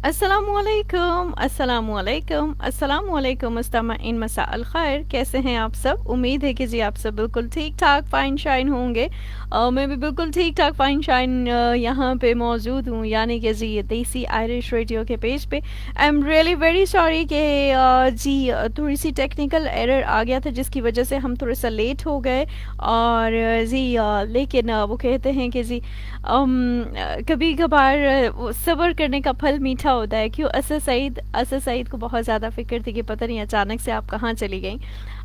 अस्सलामुअलैकुम अस्सलामुअलैकुम अस्सलामुअलैकुम मुस्तमईन मसा अल खैर। कैसे हैं आप सब? उम्मीद है कि जी आप सब बिल्कुल ठीक ठाक फाइन शाइन होंगे। मैं भी बिल्कुल ठीक ठाक फाइन शाइन यहाँ पे मौजूद हूँ, यानी कि जी ये देसी आयरिश रेडियो के पेज पे। I am really very sorry कि जी थोड़ी सी टेक्निकल एरर आ गया था, जिसकी वजह से हम थोड़ा सा लेट हो गए। और जी लेकिन वो कहते हैं कि जी कभी कभार सब्र करने का फल मीठा होता है। क्यों असर सईद को बहुत ज़्यादा फिक्र थी कि पता नहीं अचानक से आप कहाँ चली गई।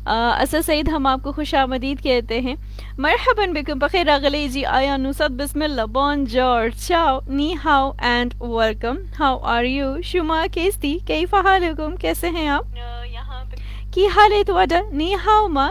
असर सईद, हम आपको खुश आमदीद कहते हैं। मरहबन बिकुम बखैर अगले जी आया नुसत बिस्मिल्लाह बॉन्जोर चाओ नी हाउ and welcome. How are you शुमा केस्ती कई फहालुकुम, कैसे हैं आप? यहाँ पे की हाल है तुआडा? नी हाउ मा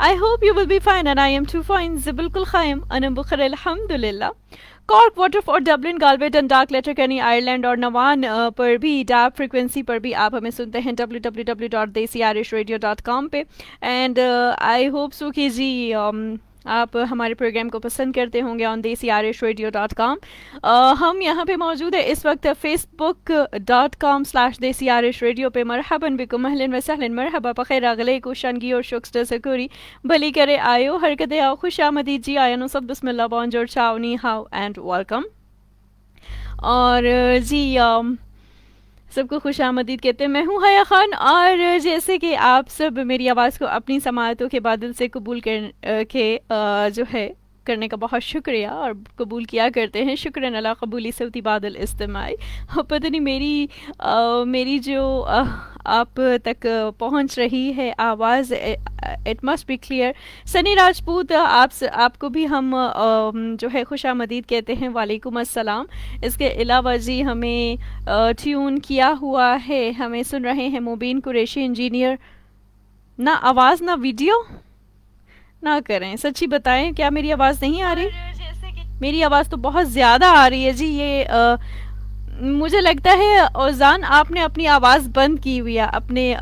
I hope you will be fine and I am too fine. बिल्कुल ख़ायम अना बुखर अल्हम्दुलिल्लाह। Cork Waterford Dublin Galway डंडार्क letter करनी आयरलैंड और नवान पर भी डैप फ्रिक्वेंसी पर भी आप हमें सुनते हैं www.desiirishradio.com पे। एंड आई होप सो कि जी आप हमारे प्रोग्राम को पसंद करते होंगे ऑन desiirishradio.com। हम यहाँ पे मौजूद है इस वक्त facebook.com/desiirishradio पे। मरहबन बिकुम अहलन व सहलन मरहबा बखैर अगले को शनगी और शुक्र सकुरी भली करे आयो हरकत आओ खुश आमदीद जी आया नुसब बिस्मिल्लाह बॉन्जोर चावनी हाउ एंड वेलकम। और जी सबको खुश आमदीद कहते हैं। मैं हूँ हया खान, और जैसे कि आप सब मेरी आवाज़ को अपनी समातों के बादल से कबूल जो है करने का बहुत शुक्रिया और कबूल किया करते हैं। शुक्रन अला कबूली सऊती बादल इस्तेमाई। पता नहीं मेरी जो आप तक पहुंच रही है आवाज़, it must be clear. Sunny Rajput, आपको भी हम जो है खुश आमदीद कहते हैं। वालेकुम अस्सलाम। इसके अलावा जी हमें ट्यून किया हुआ है, हमें सुन रहे हैं मुबीन कुरैशी इंजीनियर। ना आवाज़ ना वीडियो ना करें, सच्ची बताएं क्या मेरी आवाज़ नहीं आ रही? मेरी आवाज़ तो बहुत ज़्यादा आ रही है जी। ये मुझे लगता है ओजान आपने अपनी आवाज़ बंद की हुई है, अपने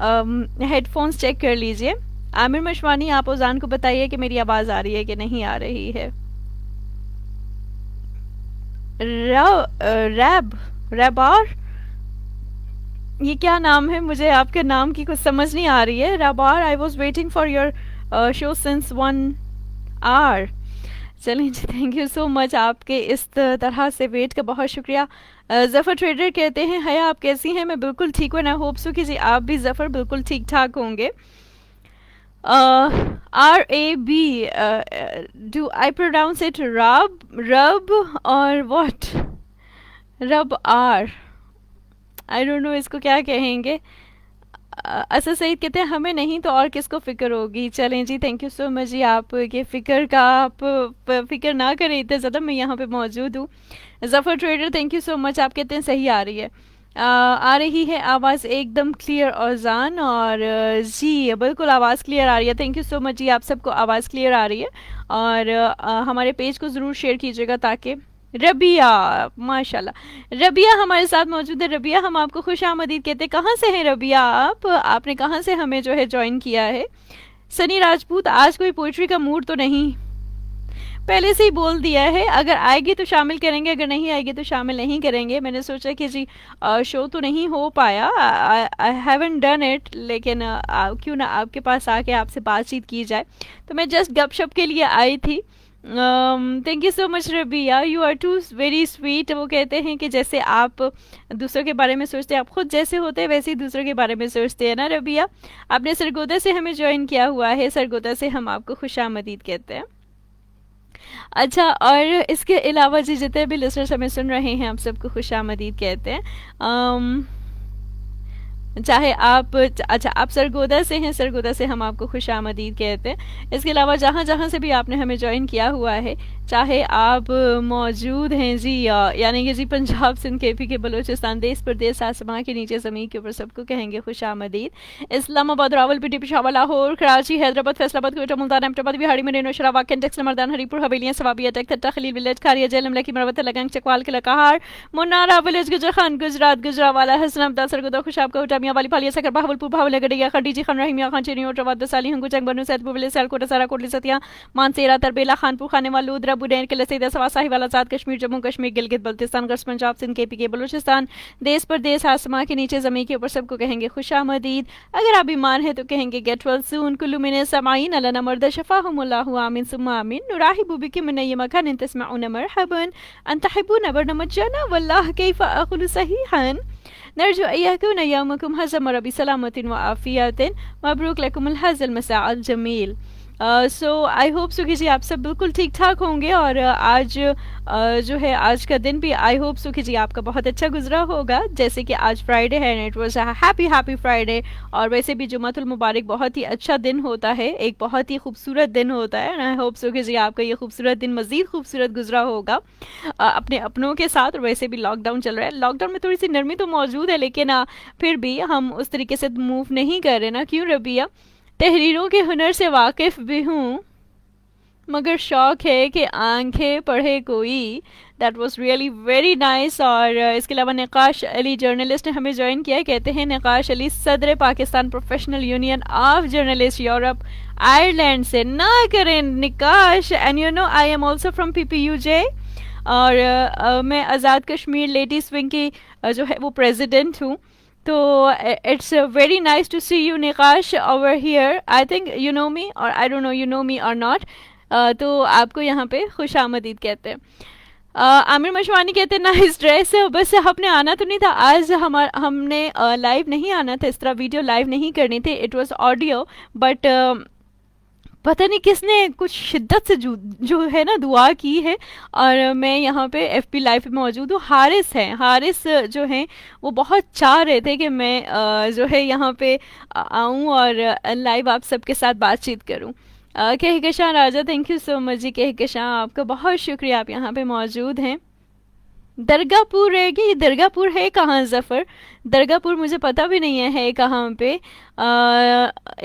हेडफोन्स चेक कर लीजिए। आमिर मशवानी, आप ओजान को बताइए कि मेरी आवाज़ आ रही है कि नहीं आ रही है। रैब रैबार, ये क्या नाम है? मुझे आपके नाम की कुछ समझ नहीं आ रही है। Raibar, I was waiting for your show since 1 hour। चलें जी, थैंक यू सो मच आपके इस तरह से वेट का बहुत शुक्रिया। जफ़र ट्रेडर कहते हैं हया आप कैसी हैं? मैं बिल्कुल ठीक हूँ, ना होप सो कि जी आप भी जफ़र बिल्कुल ठीक ठाक होंगे। RAB, do I pronounce it Rab or what? रब आर, आई डोंट नो इसको क्या कहेंगे। असर सईद कहते हैं हमें नहीं तो और किसको फ़िक्र होगी। चलें जी, थैंक यू सो मच जी। आप के फ़िक्र का आप फ़िक्र ना करें, इतने ज़्यादा मैं यहाँ पे मौजूद हूँ। Zafar trader, thank you so much. आप कहते हैं सही आ रही है। आ रही है आवाज़ एकदम क्लियर और जान, और जी बिल्कुल आवाज़ क्लियर आ रही है। थैंक यू सो मच जी, आप सबको आवाज़ क्लियर आ रही है। और हमारे पेज को ज़रूर शेयर कीजिएगा ताकि रबिया, माशाल्लाह रबिया हमारे साथ मौजूद है। रबिया, हम आपको खुश आमदीद कहते हैं। कहाँ से हैं रबिया आपने कहाँ से हमें जो है ज्वाइन किया है? सनी राजपूत, आज कोई पोइट्री का मूड तो नहीं? पहले से ही बोल दिया है, अगर आएगी तो शामिल करेंगे, अगर नहीं आएगी तो शामिल नहीं करेंगे। मैंने सोचा कि जी शो तो नहीं हो पाया, आई हैवंट डन इट, लेकिन क्यों ना आपके पास आके आपसे बातचीत की जाए। तो मैं जस्ट गपशप के लिए आई थी। Thank you so much Rabia, you are too very sweet. वो कहते हैं कि जैसे आप दूसरों के बारे में सोचते हैं, आप खुद जैसे होते हैं वैसे ही दूसरों के बारे में सोचते हैं ना रबिया। आपने सरगोदा से हमें ज्वाइन किया हुआ है, सरगोदा से हम आपको खुश आमदीद कहते हैं। अच्छा, और इसके अलावा जी जितने भी लिसनर्स हमें सुन रहे हैं, आप सबको खुश आमदीद कहते हैं। चाहे आप अच्छा आप सरगोदा से हैं, सरगोदा से हम आपको खुश आमदीद कहते हैं। इसके अलावा जहाँ जहाँ से भी आपने हमें ज्वाइन किया हुआ है, चाहे आप मौजूद हैं जी यानी कि जी पंजाब, सिंध, KP के बलूचिस्तान, देश प्रदेश, आसमां के नीचे ज़मीन के ऊपर, सबको कहेंगे खुश आमदीद। इस्लामाबाद, रावलपिंडी, पेशावर, लाहौर, कराची, हैदराबाद, फैसलाबाद, कोयटा, मुल्तान, अहमदाबाद, बिहाड़ी, मरीनो, शराब, कैंटेक्स, मर्दान, हरीपुर, हवेलियाँ, सवाबिया, टक्का, खलील विलेज, खारिया, जेलम, लकी, मरवत, लगंग, चकवाल, किलाकहार, मुन्नारा विलेज, गुजरखान, गुजरात, गुजरावाला, हसनाबाद, सरगोदा, खुशाब, मियाँ वाली फालिया, सकर, बहावलपुर, भावलगढ़िया, खंडीजी, खान रहीमिया, खान चीनी, ओटरवाद, बसाली, हंगू, जंग, बनु, सैदपुर, विलेज, सैलकोटा, साराकोटली, सतिया, मानसेरा, तरबेला, खानपुर, खानेवाल, लूधरा, बुरैन के लसीदा सवा साहिवाल आजाद कश्मीर जम्मू कश्मीर गिलगित बल्तिस्तान गर्स पंजाब सिंध KPK बलूचिस्तान देश परदेश आसमां के नीचे ज़मीन के ऊपर सबको कहेंगे खुशामदीद। अगर आप बीमार हैं तो कहेंगे गेट वेल सून। कुल्लु मिन समाईन अला मर्द शफाहुमुल्लाहु आमीन सुम्मा आमीन। नुराहिबु बिकुम मिन अय्यि मकानिन तस्मऊन मरहबन अन तहिब्बून बरनमजना वल्लाह कैफ अक़ुलु सहीहन नरजू अय्याकुन यौमकुम हज़म रबी सलामतिन व आफियतिन Mabrook लकुमुल hazel मसाअल Jameel. So I hope so कि जी आप सब बिल्कुल ठीक ठाक होंगे और आज जो है आज का दिन भी आई होप सो कि जी आपका बहुत अच्छा गुजरा होगा। जैसे कि आज फ्राइडे है and it was happy Friday. और वैसे भी जुम्मतुल मुबारक बहुत ही अच्छा दिन होता है, एक बहुत ही खूबसूरत दिन होता है एंड आई होप सो कि जी आपका ये खूबसूरत दिन मज़ीद खूबसूरत गुजरा होगा अपने अपनों के साथ। और वैसे भी लॉकडाउन चल रहा है, लॉकडाउन में थोड़ी सी नरमी तो मौजूद है लेकिन फिर भी हम उस तरीके से मूव नहीं कर रहे ना। क्यों रबिया? तहरीरों के हुनर से वाकिफ़ भी हूँ मगर शौक़ है कि आंखें पढ़े कोई। That was really very nice. और इसके अलावा निकाश अली जर्नलिस्ट ने हमें ज्वाइन किया है, कहते हैं निकाश अली सदर Pakistan professional union of journalist Europe Ireland से। ना करें Nikash, and you know I am also from PPUJ और मैं आज़ाद कश्मीर लेडीज़ विंग की जो है वो प्रेसिडेंट हूँ। तो it's very nice to see you Nikash over here. I think you know me or I don't know you know me or not. तो आपको यहाँ पे खुश आमदीद कहते हैं। आमिर मशवानी कहते हैं नाइस ड्रेस है। बस आपने आना तो नहीं था आज, हमने लाइव नहीं आना था, इस तरह वीडियो लाइव नहीं करनी थी, इट वाज ऑडियो। बट पता नहीं किसने कुछ शिद्दत से जो है ना दुआ की है और मैं यहाँ पे FB लाइव में मौजूद हूँ। हारिस हैं, हारिस जो हैं वो बहुत चाह रहे थे कि मैं जो है यहाँ पे आऊँ और लाइव आप सबके साथ बातचीत करूँ। कहकशां राजा थैंक यू सो मच जी। कहकशां आपका बहुत शुक्रिया, आप यहाँ पे मौजूद हैं। दरगाहपुर रहेगी, ये दरगाहपुर है कहाँ ज़फ़र? दरगाहपुर मुझे पता भी नहीं है कहाँ पे।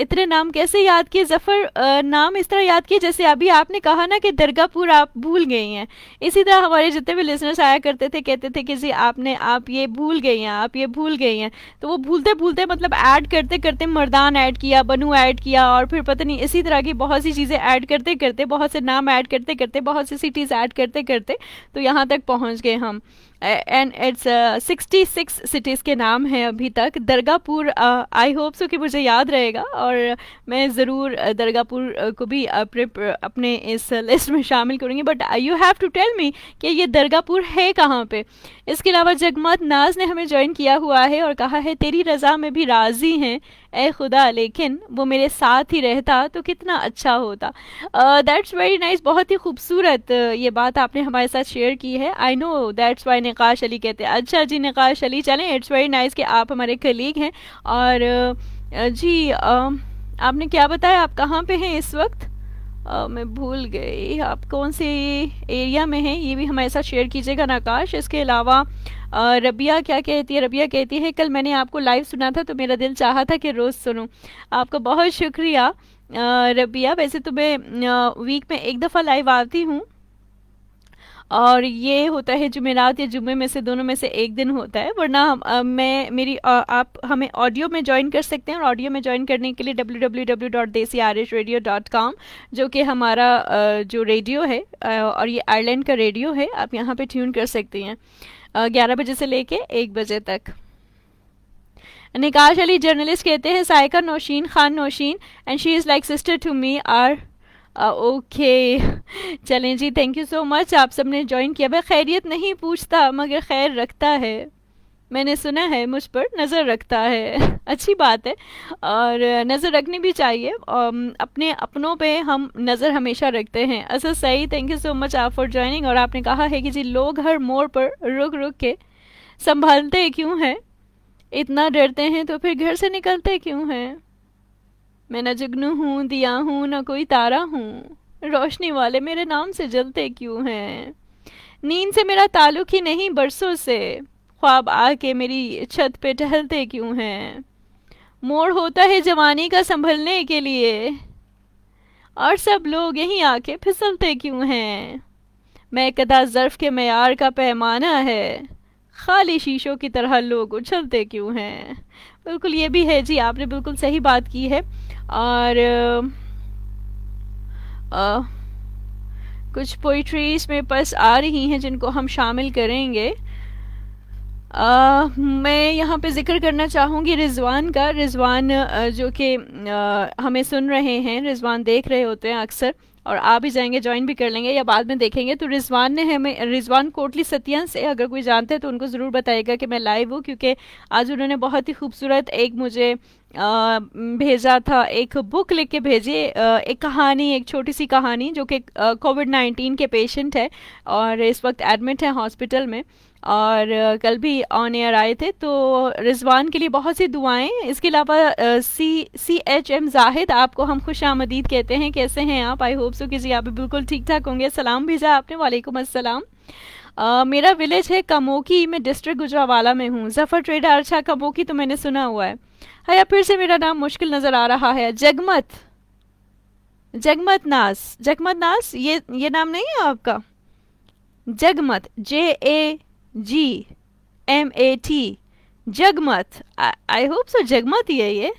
इतने नाम कैसे याद किए ज़फ़र? नाम इस तरह याद किए जैसे अभी आपने कहा ना कि दरगाहपुर आप भूल गई हैं। इसी तरह हमारे जितने भी लिसनर्स आया करते थे कहते थे कि जी आप ये भूल गई हैं, आप ये भूल गई हैं। तो वो भूलते भूलते मतलब ऐड करते करते मर्दान ऐड किया, बनू ऐड किया और फिर पता नहीं इसी तरह की बहुत सी चीज़ें ऐड करते करते, बहुत से नाम ऐड करते करते, बहुत सी सिटीज़ ऐड करते करते तो यहाँ तक पहुँच गए हम। एंड इट्स 66 सिटीज़ के नाम हैं अभी तक। दरगाहपुर आई होप सो कि मुझे याद रहेगा और मैं ज़रूर दरगाहपुर को भी अपने इस लिस्ट में शामिल करूँगी। But you have to tell me कि ये दरगाहपुर है कहाँ पे। इसके अलावा जगमत नाज ने हमें ज्वाइन किया हुआ है और कहा है तेरी रज़ा में भी राज़ी हैं ए खुदा, लेकिन वो मेरे साथ ही रहता तो कितना अच्छा होता। दैट्स वेरी नाइस, बहुत ही खूबसूरत ये बात आपने हमारे साथ शेयर की है। I know that's why Nikash Ali कहते हैं। अच्छा जी निकाश अली, चलें इट्स वेरी नाइस कि आप हमारे कलीग हैं। और जी आपने क्या बताया, आप कहाँ पे हैं इस वक्त? मैं भूल गई आप कौन से एरिया में हैं, ये भी हमारे साथ शेयर कीजिएगा नकाश। इसके अलावा रबिया क्या कहती है? रबिया कहती है कल मैंने आपको लाइव सुना था तो मेरा दिल चाहा था कि रोज़ सुनूं। आपका बहुत शुक्रिया रबिया। वैसे तो मैं वीक में एक दफ़ा लाइव आती हूँ और ये होता है जुमेरात या जुम्मे में से दोनों में से एक दिन होता है, वरना आप हमें ऑडियो में ज्वाइन कर सकते हैं। और ऑडियो में ज्वाइन करने के लिए www.desiirishradio.com जो कि हमारा जो रेडियो है और ये आयरलैंड का रेडियो है, आप यहाँ पे ट्यून कर सकती हैं 11 बजे से लेके 1 बजे तक। निकाश अली जर्नलिस्ट कहते हैं Saika Naushin Khan Naushin and she is like sister to me are okay. चलें जी, थैंक यू सो मच, आप सबने ज्वाइन किया। भाई खैरियत नहीं पूछता मगर खैर रखता है, मैंने सुना है मुझ पर नज़र रखता है। अच्छी बात है और नज़र रखनी भी चाहिए। अपने अपनों पे हम नज़र हमेशा रखते हैं। अच्छा सही, थैंक यू सो मच आप फॉर ज्वाइनिंग। और आपने कहा है कि जी लोग हर मोड़ पर रुक रुक के संभालते क्यों हैं, इतना डरते हैं तो फिर घर से निकलते क्यों हैं। मैं न जुगनू हूँ, दिया हूँ, न कोई तारा हूँ, रोशनी वाले मेरे नाम से जलते क्यों हैं। नींद से मेरा ताल्लुक ही नहीं बरसों से, ख्वाब आके मेरी छत पे टहलते क्यों हैं। मोड़ होता है जवानी का संभलने के लिए और सब लोग यहीं आके फिसलते क्यों हैं। मैं कदा ज़र्फ़ के मयार का पैमाना है, खाली शीशों की तरह लोग उछलते क्यों हैं। बिल्कुल ये भी है जी, आपने बिल्कुल सही बात की है। और कुछ पोइट्रीज में पास आ रही हैं जिनको हम शामिल करेंगे। मैं यहाँ पे ज़िक्र करना चाहूँगी रिजवान का। रिजवान जो कि हमें सुन रहे हैं, रिजवान देख रहे होते हैं अक्सर और आ भी जाएंगे, ज्वाइन भी कर लेंगे या बाद में देखेंगे। तो रिजवान ने हमें, रिजवान कोटली सतिया से, अगर कोई जानते हैं तो उनको ज़रूर बताइएगा कि मैं लाइव हूँ, क्योंकि आज उन्होंने बहुत ही खूबसूरत एक मुझे भेजा था, एक बुक लिख के भेजी, एक कहानी, एक छोटी सी कहानी, जो कि कोविड-19 के पेशेंट है और इस वक्त एडमिट है हॉस्पिटल में, और कल भी ऑन एयर आए थे। तो रिजवान के लिए बहुत सी दुआएं। इसके अलावा CHM जाहिद, आपको हम खुश आमदीद कहते हैं। कैसे हैं आप? आई होप सो कि जी आप भी बिल्कुल ठीक ठाक होंगे। सलाम भेजा आपने, वालेकुम अस्सलाम। मेरा विलेज है कमोकी, मैं डिस्ट्रिक्ट गुजरावाला में हूँ। जफ़र ट्रेडर, अच्छा कमोकी तो मैंने सुना हुआ है। या फिर से मेरा नाम मुश्किल नज़र आ रहा है। जगमत, जगमत नाज, जगमत नाज, ये नाम नहीं है आपका? जगमत, JAGMAT, जगमत। आई होप सो जगमत ही है ये।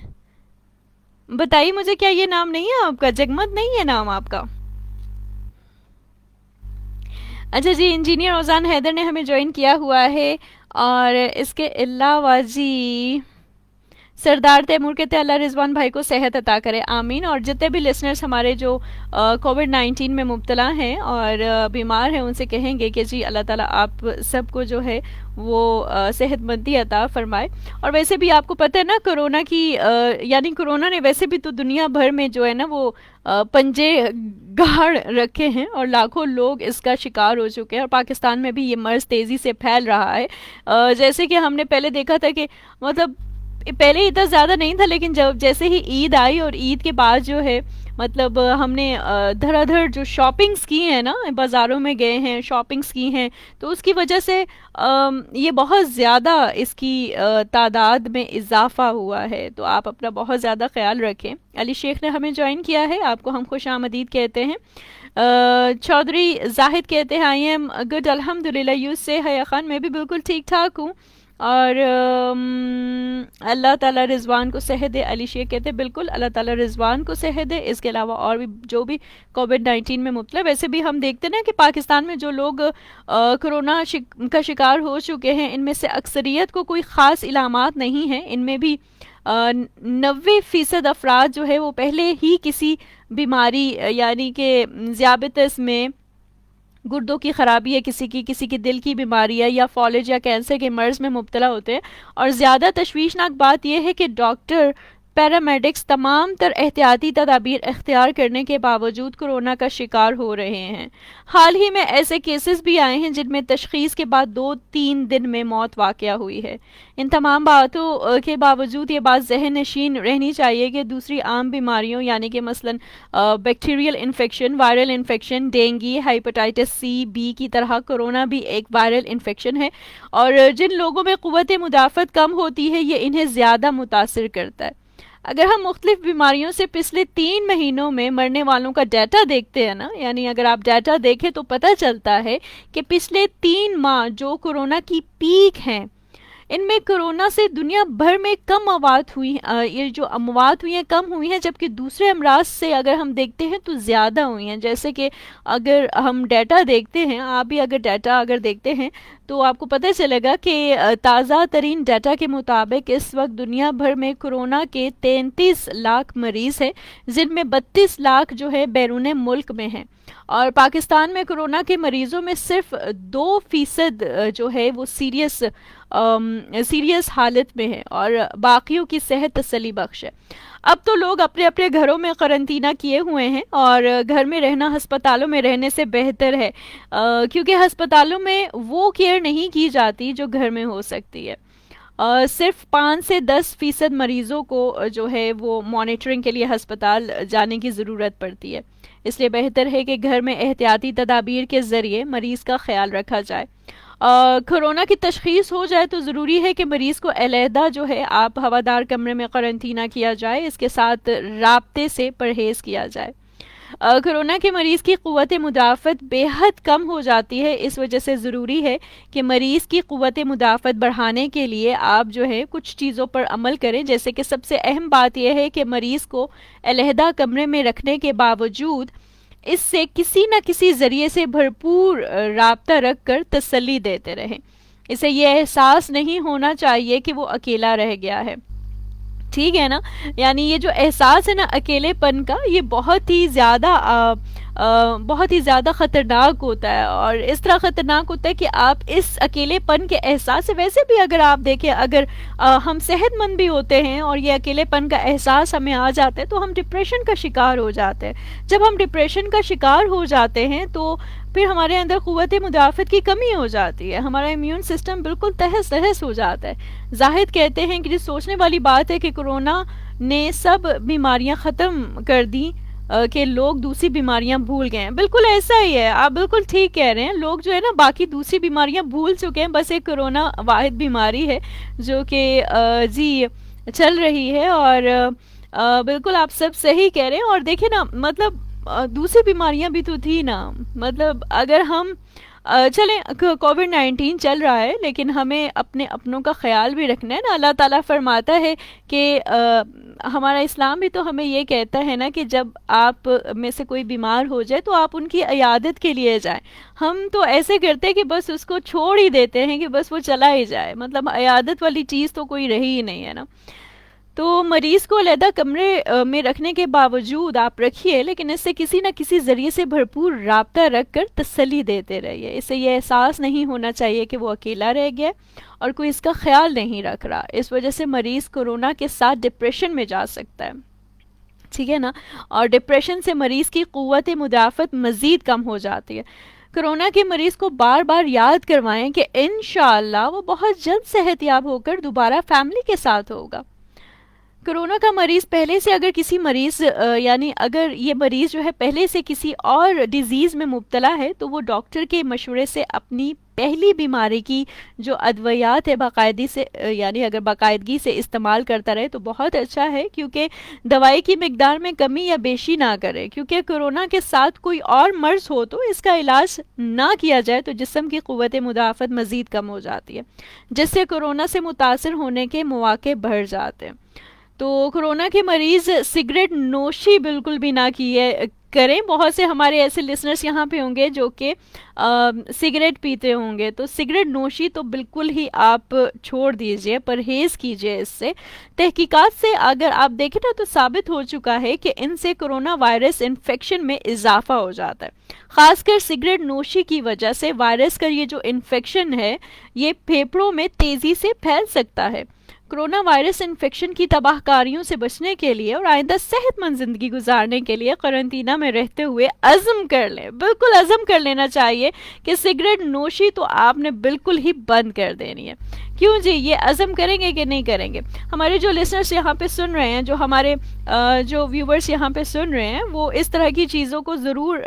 बताइए मुझे, क्या ये नाम नहीं है आपका? जगमत नहीं है नाम आपका? अच्छा जी, इंजीनियर ओजान हैदर ने हमें ज्वाइन किया हुआ है। और इसके अलावा जी सरदार तैमूर कहते हैं अल्लाह रिजवान भाई को सेहत अता करे, आमीन। और जितने भी लिसनर्स हमारे जो कोविड-19 में मुब्तला हैं और बीमार हैं, उनसे कहेंगे कि जी अल्लाह ताला आप सबको जो है वो सेहतमंदी अता फरमाए। और वैसे भी आपको पता है ना, कोरोना की यानी कोरोना ने वैसे भी तो दुनिया भर में जो है ना वो पंजे गाड़ रखे हैं और लाखों लोग इसका शिकार हो चुके हैं। और पाकिस्तान में भी ये मर्ज तेज़ी से फैल रहा है। जैसे कि हमने पहले देखा था कि मतलब पहले इतना ज़्यादा नहीं था, लेकिन जब जैसे ही ईद आई और ईद के बाद जो है मतलब हमने धड़ाधड़ जो शॉपिंग्स की हैं ना, बाज़ारों में गए हैं, शॉपिंग्स की हैं, तो उसकी वजह से ये बहुत ज़्यादा इसकी तादाद में इजाफ़ा हुआ है। तो आप अपना बहुत ज़्यादा ख्याल रखें। अली शेख ने हमें ज्वाइन किया है, आपको हम खुश आमदीद कहते हैं। चौधरी जाहिद कहते हैं आई एम गुड अल्हम्दुलिल्लाह, यू से हया खान, मैं भी बिल्कुल ठीक ठाक हूँ और अल्लाह ताला रिजवान को सेहत दे। अली शेख कहते हैं बिल्कुल अल्लाह ताला रिजवान को सेहत दे। इसके अलावा और भी जो भी कोविड-19 में मुब्तला, वैसे भी हम देखते ना कि पाकिस्तान में जो लोग कोरोना का शिकार हो चुके हैं, इनमें से अक्सरियत को कोई ख़ास इलामात नहीं है। इनमें भी 90% अफराद जो है वो पहले ही किसी बीमारी यानी कि ज़ियाबतिस में, गुर्दों की ख़राबी है किसी की दिल की बीमारी है या फॉलेज या कैंसर के मर्ज़ में मुब्तला होते हैं। और ज़्यादा तशवीशनाक बात यह है कि डॉक्टर, पैरामेडिक्स तमाम तर एहतियाती तदाबीर इख्तियार करने के बावजूद कोरोना का शिकार हो रहे हैं। हाल ही में ऐसे केसेस भी आए हैं जिनमें तशख़ीस के बाद 2-3 दिन में मौत वाक़या हुई है। इन तमाम बातों के बावजूद ये बात ज़हन नशीन रहनी चाहिए कि दूसरी आम बीमारियों यानी कि मसलन bacterial infection, viral infection, dengue, hepatitis C, B की तरह कोरोना भी एक वायरल इन्फेक्शन है। और जिन लोगों में क़ुव्वत मुदाफ़त कम होती है, ये इन्हें ज़्यादा मुतासिर करता है। अगर हम मुख्तलिफ बीमारियों से पिछले 3 महीनों में मरने वालों का डाटा देखते हैं ना, यानी अगर आप डाटा देखें तो पता चलता है कि पिछले 3 माह जो कोरोना की पीक हैं, इनमें कोरोना से दुनिया भर में कम अमवात हुई, ये जो अमवात हुई हैं कम हुई हैं, जबकि दूसरे अमराज से अगर हम देखते हैं तो ज़्यादा हुई हैं। जैसे कि अगर हम डाटा देखते हैं, आप भी अगर डाटा अगर देखते हैं तो आपको पता चलेगा कि ताज़ा तरीन डाटा के मुताबिक इस वक्त दुनिया भर में कोरोना के 33 लाख मरीज़ हैं, जिनमें 32 लाख जो है बैरून मुल्क में हैं। और पाकिस्तान में कोरोना के मरीज़ों में सिर्फ 2% जो है वो सीरियस हालत में है और बाकियों की सेहत तसल्ली बख्श है। अब तो लोग अपने अपने घरों में करंतना किए हुए हैं और घर में रहना अस्पतालों में रहने से बेहतर है, क्योंकि अस्पतालों में वो केयर नहीं की जाती जो घर में हो सकती है। सिर्फ 5 से 10% मरीज़ों को जो है वो मॉनिटरिंग के लिए अस्पताल जाने की ज़रूरत पड़ती है। इसलिए बेहतर है कि घर में एहतियाती तदाबीर के ज़रिए मरीज़ का ख्याल रखा जाए। कोरोना की तशख़ीस हो जाए तो ज़रूरी है कि मरीज़ को अलहदा जो है आप हवादार कमरे में करंतना किया जाए, इसके साथ राब्ते से परहेज़ किया जाए। कोरोना के मरीज़ की क़ुव्वत मुदाफ़त बेहद कम हो जाती है, इस वजह से ज़रूरी है कि मरीज़ की क़ुव्वत मुदाफ़त बढ़ाने के लिए आप जो है कुछ चीज़ों पर अमल करें। जैसे कि सबसे अहम बात यह है कि मरीज़ को अलहदा कमरे में रखने के बावजूद इससे किसी न किसी ज़रिए से भरपूर राब्ता रख कर तसल्ली देते रहें। इसे ये एहसास नहीं होना चाहिए कि वो अकेला रह गया है। ठीक है ना? यानी ये जो एहसास है ना अकेलेपन का, ये बहुत ही ज़्यादा ख़तरनाक होता है। और इस तरह ख़तरनाक होता है कि आप इस अकेलेपन के एहसास से, वैसे भी अगर आप देखें, अगर हम सेहतमंद भी होते हैं और ये अकेलेपन का एहसास हमें आ जाता है तो हम डिप्रेशन का शिकार हो जाते हैं। जब हम डिप्रेशन का शिकार हो जाते हैं तो फिर हमारे अंदर क़ुव्वत मुदाफ़त की कमी हो जाती है, हमारा इम्यून सिस्टम बिल्कुल तहस नहस हो जाता है। जाहिद कहते हैं कि सोचने वाली बात है कि कोरोना ने सब बीमारियां ख़त्म कर दी, कि लोग दूसरी बीमारियां भूल गए हैं। बिल्कुल ऐसा ही है, आप बिल्कुल ठीक कह रहे हैं। लोग जो है ना बाकी दूसरी बीमारियां भूल चुके हैं, बस एक कोरोना वाहिद बीमारी है जो कि जी चल रही है। और बिल्कुल आप सब सही कह रहे हैं। और देखिए ना, मतलब दूसरी बीमारियां भी तो थी ना। मतलब अगर हम चलें, कोविड-19 चल रहा है लेकिन हमें अपने अपनों का ख्याल भी रखना है ना। अल्लाह ताला फरमाता है कि हमारा इस्लाम भी तो हमें ये कहता है ना कि जब आप में से कोई बीमार हो जाए तो आप उनकी इयादत के लिए जाएं। हम तो ऐसे करते हैं कि बस उसको छोड़ ही देते हैं कि बस वो चला ही जाए, मतलब इयादत वाली चीज़ तो कोई रही ही नहीं है ना। तो मरीज़ को अलहदा कमरे में रखने के बावजूद आप रखिए, लेकिन इससे किसी न किसी ज़रिए से भरपूर राब्ता रख कर तसल्ली देते रहिए। इससे ये एहसास नहीं होना चाहिए कि वो अकेला रह गया और कोई इसका ख्याल नहीं रख रहा। इस वजह से मरीज़ कोरोना के साथ डिप्रेशन में जा सकता है। ठीक है ना? और डिप्रेशन से मरीज़ की क़ुव्वत मुदाफ़त मज़ीद कम हो जाती है। कोरोना के मरीज़ को बार बार याद करवाएं कि इंशाअल्लाह वो बहुत जल्द सेहतयाब होकर दोबारा फैमिली के साथ होगा। कोरोना का मरीज़ पहले से अगर किसी मरीज़ यानी अगर ये मरीज़ जो है पहले से किसी और डिज़ीज़ में मुब्तला है तो वो डॉक्टर के मशवरे से अपनी पहली बीमारी की जो अद्वियात है बाकायदगी से यानी अगर बाकायदगी से इस्तेमाल करता रहे तो बहुत अच्छा है, क्योंकि दवाई की मिकदार में कमी या बेशी ना करे। क्योंकि कोरोना के साथ कोई और मर्ज़ हो तो इसका इलाज ना किया जाए तो जिस्म की क़ुव्वत मुदाफ़त मज़ीद कम हो जाती है, जिससे कोरोना से मुतासर होने के मौक़े बढ़ जाते हैं। तो कोरोना के मरीज़ सिगरेट नोशी बिल्कुल भी ना किए करें। बहुत से हमारे ऐसे लिसनर्स यहाँ पे होंगे जो कि सिगरेट पीते होंगे, तो सिगरेट नोशी तो बिल्कुल ही आप छोड़ दीजिए, परहेज़ कीजिए इससे। तहकीकात से अगर आप देखें ना तो साबित हो चुका है कि इनसे कोरोना वायरस इन्फेक्शन में इजाफा हो जाता है। ख़ासकर सिगरेट नोशी की वजह से वायरस का ये जो इन्फेक्शन है ये फेफड़ों में तेज़ी से फैल सकता है। कोरोना वायरस इन्फेक्शन की तबाहकारियों से बचने के लिए और आइंदा सेहतमंद ज़िंदगी गुजारने के लिए क्वारंटीना में रहते हुए अज़म कर लें, बिल्कुल अज़म कर लेना चाहिए कि सिगरेट नोशी तो आपने बिल्कुल ही बंद कर देनी है। क्यों जी, ये अज़म करेंगे कि नहीं करेंगे? हमारे जो लिसनर्स यहाँ पे सुन रहे हैं, जो हमारे जो व्यूवर्स यहाँ पे सुन रहे हैं, वो इस तरह की चीज़ों को ज़रूर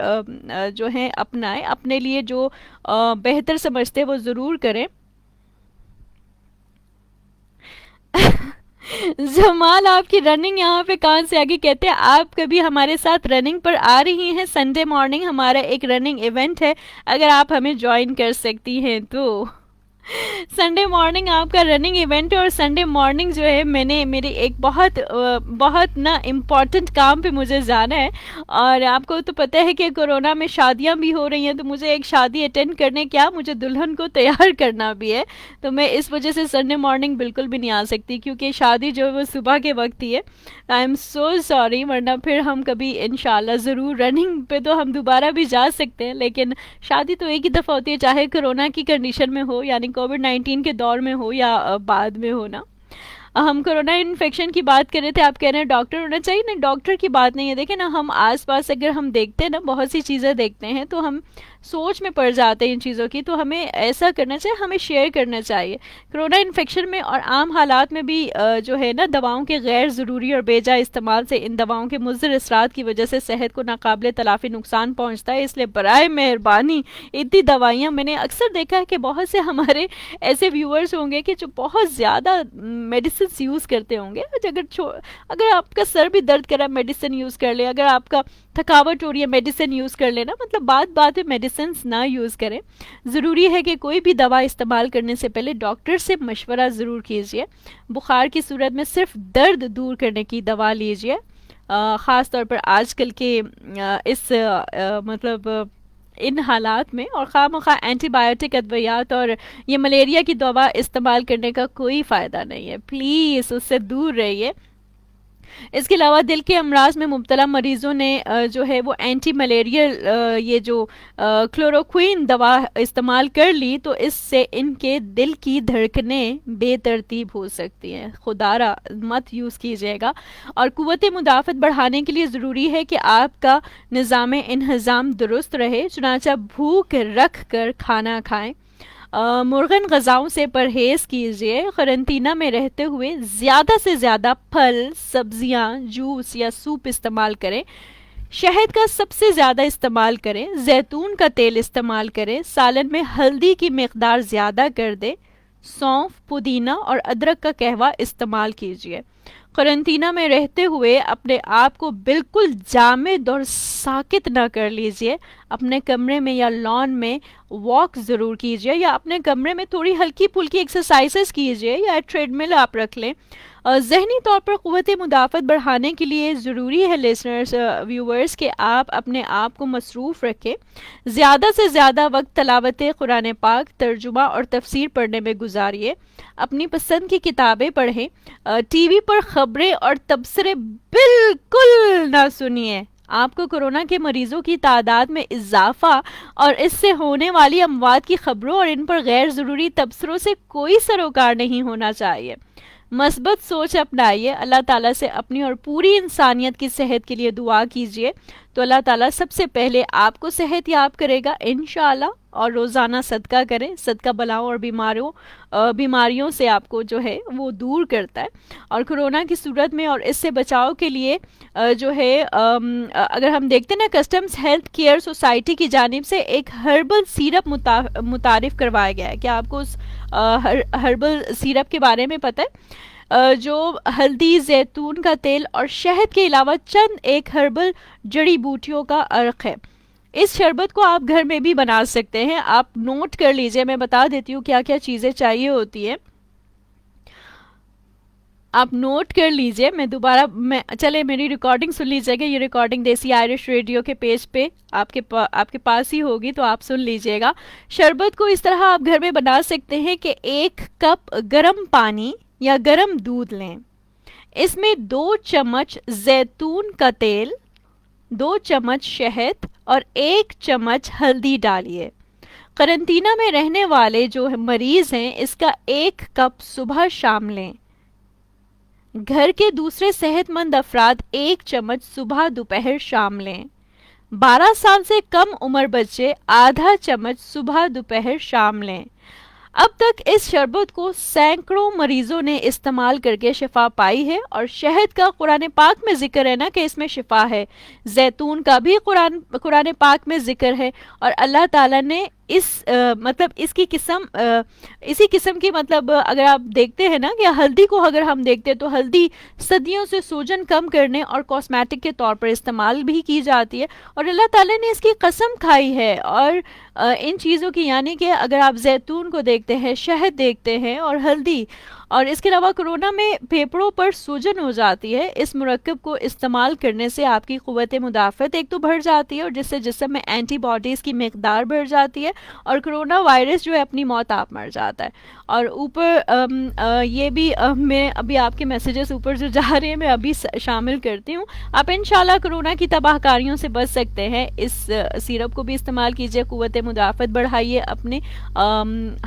जो है अपनाएं, अपने लिए जो बेहतर समझते हैं वो ज़रूर करें। जमाल आपकी रनिंग यहाँ पे कहाँ से आगे, कहते हैं आप कभी हमारे साथ रनिंग पर आ रही हैं? संडे मॉर्निंग हमारा एक रनिंग इवेंट है, अगर आप हमें ज्वाइन कर सकती हैं तो। संडे मॉर्निंग आपका रनिंग इवेंट है और संडे मॉर्निंग जो है मैंने मेरी एक बहुत ना इम्पॉर्टेंट काम पे मुझे जाना है। और आपको तो पता है कि कोरोना में शादियां भी हो रही हैं, तो मुझे एक शादी अटेंड करने, क्या मुझे दुल्हन को तैयार करना भी है, तो मैं इस वजह से संडे मॉर्निंग बिल्कुल भी नहीं आ सकती, क्योंकि शादी जो है वो सुबह के वक्त ही है। आई एम सो सॉरी, वरना फिर हम कभी इंशाल्लाह ज़रूर रनिंग पे तो हम दोबारा भी जा सकते हैं, लेकिन शादी तो एक ही दफ़ा होती है, चाहे कोरोना की कंडीशन में हो यानी कोविड-19 के दौर में हो या बाद में हो ना। हम कोरोना इन्फेक्शन की बात कर रहे थे, आप कह रहे हैं डॉक्टर होना चाहिए। नहीं, डॉक्टर की बात नहीं है। देखें ना, हम आसपास अगर हम देखते हैं ना, बहुत सी चीज़ें देखते हैं तो हम सोच में पड़ जाते हैं इन चीज़ों की, तो हमें ऐसा करना चाहिए, हमें शेयर करना चाहिए। कोरोना इन्फेक्शन में और आम हालात में भी जो है ना, दवाओं के गैर ज़रूरी और बेजा इस्तेमाल से इन दवाओं के मुज़र असरात की वजह से सेहत को नाकाबिले तलाफ़ी नुकसान पहुँचता है। इसलिए बराए मेहरबानी इतनी दवाइयाँ, मैंने अक्सर देखा है कि बहुत से हमारे ऐसे व्यूअर्स होंगे कि जो बहुत ज़्यादा मेडिसिन यूज़ करते होंगे। अगर आपका सर भी दर्द कर रहा है, मेडिसिन यूज़ कर ले। अगर आपका थकावट हो रही है, मेडिसिन यूज़ कर लेना। मतलब बात में मेडिसिन ना यूज़ करें। ज़रूरी है कि कोई भी दवा इस्तेमाल करने से पहले डॉक्टर से मशवरा ज़रूर कीजिए। बुखार की सूरत में सिर्फ दर्द दूर करने की दवा लीजिए। ख़ास तौर पर आजकल के इस मतलब इन हालात में, और खामखा एंटीबायोटिक अद्वियात और ये मलेरिया की दवा इस्तेमाल करने का कोई फ़ायदा नहीं है, प्लीज़ उससे दूर रहिए। इसके अलावा दिल के अमराज में मुब्तला मरीजों ने जो है वो एंटी मलेरियल ये जो क्लोरोक्विन दवा इस्तेमाल कर ली, तो इससे इनके दिल की धड़कनें बेतरतीब हो सकती हैं। खुदारा मत यूज़ कीजिएगा। और क़ुव्वत मुदाफ़त बढ़ाने के लिए ज़रूरी है कि आपका निज़ाम इंहज़ाम दुरुस्त रहे, चुनांचे भूख रख कर खाना खाएं। मुर्गन ग़िज़ाओं से परहेज़ कीजिए। क़रंतीना में रहते हुए ज़्यादा से ज़्यादा फल, सब्ज़ियाँ, जूस या सूप इस्तेमाल करें। शहद का सबसे ज़्यादा इस्तेमाल करें। जैतून का तेल इस्तेमाल करें। सालन में हल्दी की मिक़दार ज़्यादा कर दें। सौंफ, पुदीना और अदरक का कहवा इस्तेमाल कीजिए। क़रंतीना में रहते हुए अपने आप को बिल्कुल जामिद और साकित ना कर लीजिए। अपने कमरे में या लॉन में वॉक ज़रूर कीजिए, या अपने कमरे में थोड़ी हल्की फुल्की एक्सरसाइजेस कीजिए, या ट्रेडमिल आप रख लें। ज़हनी तौर पर क़ुव्वत मुदाफ़त बढ़ाने के लिए ज़रूरी है लिसनर्स, व्यूवर्स, कि आप अपने आप को मसरूफ़ रखें। ज़्यादा से ज़्यादा वक्त तिलावत कुरान पाक, तर्जुमा और तफसीर पढ़ने में गुजारिए। अपनी पसंद की किताबें पढ़ें। टीवी पर ख़बरें और तबसरे बिल्कुल ना सुनिए। आपको कोरोना के मरीजों की तादाद में इजाफा और इससे होने वाली अमवात की खबरों और इन पर गैर ज़रूरी तबसरों से कोई सरोकार नहीं होना चाहिए। मस्बत सोच अपनाइए। अल्लाह ताला से अपनी और पूरी इंसानियत की सेहत के लिए दुआ कीजिए, तो अल्लाह ताला सबसे पहले आपको सेहत याब करेगा इंशाअल्लाह। और रोज़ाना सदका करें। सदका बलाओं और बीमारियों से आपको जो है वो दूर करता है। और कोरोना की सूरत में और इससे बचाव के लिए जो है अगर हम देखते हैं ना, कस्टम्स हेल्थ केयर सोसाइटी की जानिब से एक हर्बल सिरप मुतारिफ करवाया गया है। क्या आपको उस हर्बल सिरप के बारे में पता है? जो हल्दी, जैतून का तेल और शहद के अलावा चंद एक हर्बल जड़ी बूटियों का अर्क है। इस शरबत को आप घर में भी बना सकते हैं। आप नोट कर लीजिए, मैं बता देती हूँ क्या क्या चीज़ें चाहिए होती हैं। आप नोट कर लीजिए। मैं चले मेरी रिकॉर्डिंग सुन लीजिएगा। ये रिकॉर्डिंग देसी आयरिश रेडियो के पेज पे आपके पास ही होगी, तो आप सुन लीजिएगा। शरबत को इस तरह आप घर में बना सकते हैं कि 1 कप गर्म पानी या गर्म दूध लें। इसमें 2 चम्मच जैतून का तेल, 2 चम्मच शहद और 1 चम्मच हल्दी डालिए। करंटीना में रहने वाले जो मरीज हैं, इसका 1 कप सुबह शाम लें। घर के दूसरे सेहतमंद अफराद 1 चम्मच सुबह दोपहर शाम लें। 12 साल से कम उम्र बच्चे आधा चम्मच सुबह दोपहर शाम लें। अब तक इस शरबत को सैकड़ों मरीजों ने इस्तेमाल करके शिफा पाई है। और शहद का कुरान पाक में जिक्र है ना कि इसमें शिफा है। जैतून का भी कुरान पाक में जिक्र है। और अल्लाह ताला ने मतलब इसी किस्म की, मतलब अगर आप देखते हैं ना कि हल्दी को अगर हम देखते हैं तो हल्दी सदियों से सूजन कम करने और कॉस्मेटिक के तौर पर इस्तेमाल भी की जाती है। और अल्लाह ताला ने इसकी कसम खाई है। और इन चीज़ों की, यानी कि अगर आप जैतून को देखते हैं, शहद देखते हैं और हल्दी, और इसके अलावा कोरोना में फेफड़ों पर सूजन हो जाती है, इस मुरक्कब को इस्तेमाल करने से आपकी क़ुव्वत मुदाफ़त एक तो बढ़ जाती है और जिससे जिस्म में एंटीबॉडीज़ की मिक़दार बढ़ जाती है और कोरोना वायरस जो है अपनी मौत आप मर जाता है। और ऊपर ये भी मैं अभी आपके मैसेजेस ऊपर जो जा रहे हैं मैं अभी शामिल करती हूँ। आप इंशाल्लाह कोरोना की तबाहकारियों से बच सकते हैं। इस सिरप को भी इस्तेमाल कीजिए, क़ुव्वत मुदाफ़त बढ़ाइए अपने,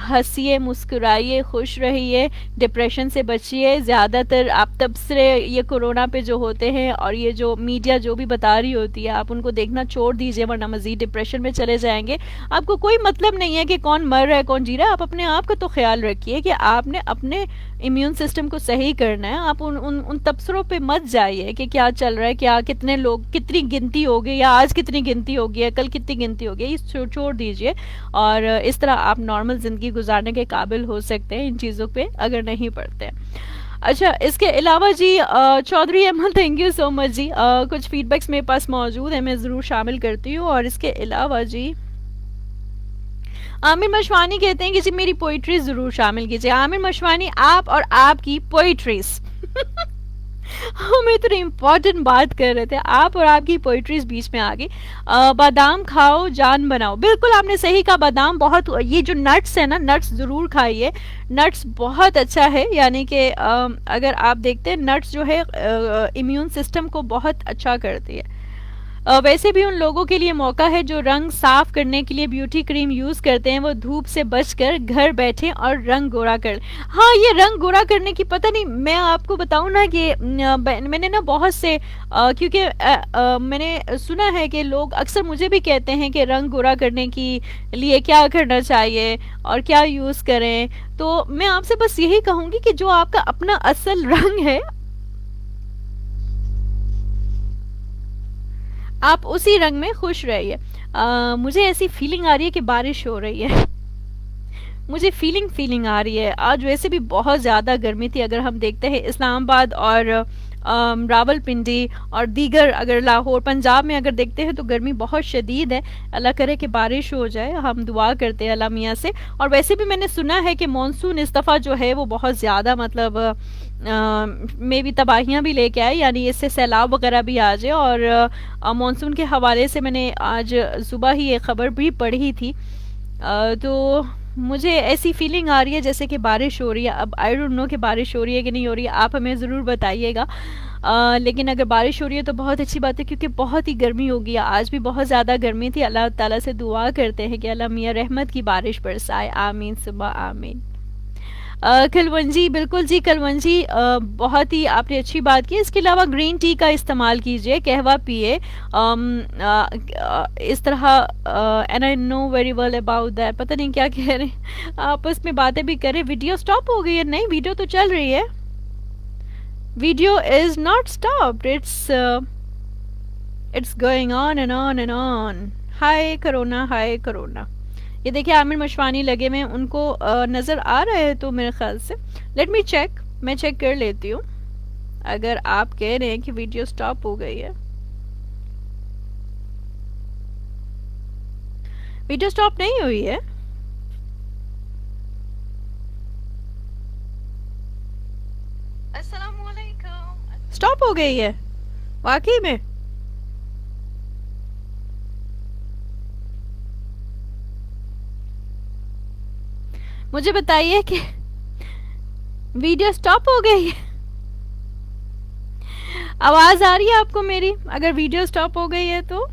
हंसिए, मुस्कुराइए, खुश रहिए, डिप्रेशन से बचिए। ज़्यादातर आप तबसरे ये कोरोना पे जो होते हैं और ये जो मीडिया जो भी बता रही होती है, आप उनको देखना छोड़ दीजिए, वरना मज़ीद डिप्रेशन में चले जाएंगे। आपको कोई मतलब नहीं है कि कौन मर रहा है कौन जी रहा है। आप अपने आप का तो ख्याल रखिए कि आपने अपने इम्यून सिस्टम को सही करना है। आप उन तबसरों पे मत जाइए कि क्या चल रहा है, क्या कितने लोग, कितनी गिनती होगी, या आज कितनी गिनती होगी, या कल कितनी गिनती होगी, ये छोड़ दीजिए। और इस तरह आप नॉर्मल ज़िंदगी गुजारने के काबिल हो सकते हैं इन चीज़ों पे अगर नहीं पढ़ते हैं। अच्छा, इसके अलावा जी Chaudhry Ahmed, thank you so much जी। कुछ फीडबैक्स मेरे पास मौजूद है, मैं ज़रूर शामिल करती हूँ। और इसके अलावा जी आमिर मशवानी कहते हैं कि जी मेरी पोइट्री ज़रूर शामिल कीजिए। आमिर मशवानी, आप और आपकी पोइट्रीज हम इतनी इम्पोर्टेंट बात कर रहे थे, आप और आपकी पोइट्रीज बीच में आ गई। बादाम खाओ जान बनाओ, बिल्कुल आपने सही कहा। बादाम बहुत, ये जो नट्स है ना, नट्स ज़रूर खाइए। नट्स बहुत अच्छा है, यानी कि अगर आप देखते हैं नट्स जो है इम्यून सिस्टम को बहुत अच्छा करती है। वैसे भी उन लोगों के लिए मौका है जो रंग साफ करने के लिए ब्यूटी क्रीम यूज करते हैं, वो धूप से बचकर घर बैठे और रंग गोरा कर। हाँ, ये रंग गोरा करने की, पता नहीं, मैं आपको बताऊं ना कि मैंने ना बहुत से क्योंकि मैंने सुना है कि लोग अक्सर मुझे भी कहते हैं कि रंग गोरा करने की लिए क्या करना चाहिए और क्या यूज करें। तो मैं आपसे बस यही कहूंगी कि जो आपका अपना असल रंग है, आप उसी रंग में खुश रहिए। मुझे ऐसी फीलिंग आ रही है कि बारिश हो रही है। मुझे फीलिंग आ रही है। आज वैसे भी बहुत ज़्यादा गर्मी थी। अगर हम देखते हैं इस्लामाबाद और रावलपिंडी और दीगर, अगर लाहौर पंजाब में अगर देखते हैं तो गर्मी बहुत शदीद है। अल्लाह करे कि बारिश हो जाए, हम दुआ करते हैं अल्लाह मियाँ से। और वैसे भी मैंने सुना है कि मानसून इस दफ़ा जो है वो बहुत ज़्यादा, मतलब में भी तबाहियाँ भी लेके आए, यानी इससे सैलाब वगैरह भी आ जाए। और मानसून के हवाले से मैंने आज सुबह ही एक ख़बर भी पढ़ी थी। तो मुझे ऐसी फीलिंग आ रही है जैसे कि बारिश हो रही है। अब आई डोंट नो कि बारिश हो रही है कि नहीं हो रही है, आप हमें ज़रूर बताइएगा। लेकिन अगर बारिश हो रही है तो बहुत अच्छी बात है, क्योंकि बहुत ही गर्मी होगी। आज भी बहुत ज़्यादा गर्मी थी। अल्लाह ताला से दुआ करते हैं कि अल्लाह मियाँ रहमत की बारिश बरसाए, आमीन सुबह आमीन। कलवंजी, बिल्कुल जी कलवंजी, बहुत ही आपने अच्छी बात की। इसके अलावा ग्रीन टी का इस्तेमाल कीजिए, कहवा पिए, इस तरह। And I know very well about that, पता नहीं क्या कह रहे हैं, आपस में बातें भी करें। वीडियो स्टॉप हो गई है? नहीं, वीडियो तो चल रही है। Video is not stopped, it's going on and on and on. Hi corona, hi corona. ये देखिए आमिर मशवानी लगे में, उनको नज़र आ रहा है तो मेरे ख्याल से। लेट मी चेक, मैं चेक कर लेती हूँ। अगर आप कह रहे हैं कि वीडियो स्टॉप हो गई है, वीडियो स्टॉप नहीं हुई है। अस्सलामुअलैकुम। स्टॉप हो गई है वाकई में? मुझे बताइए कि वीडियो स्टॉप हो गई है। आवाज आ रही है आपको मेरी? अगर वीडियो स्टॉप हो गई है तो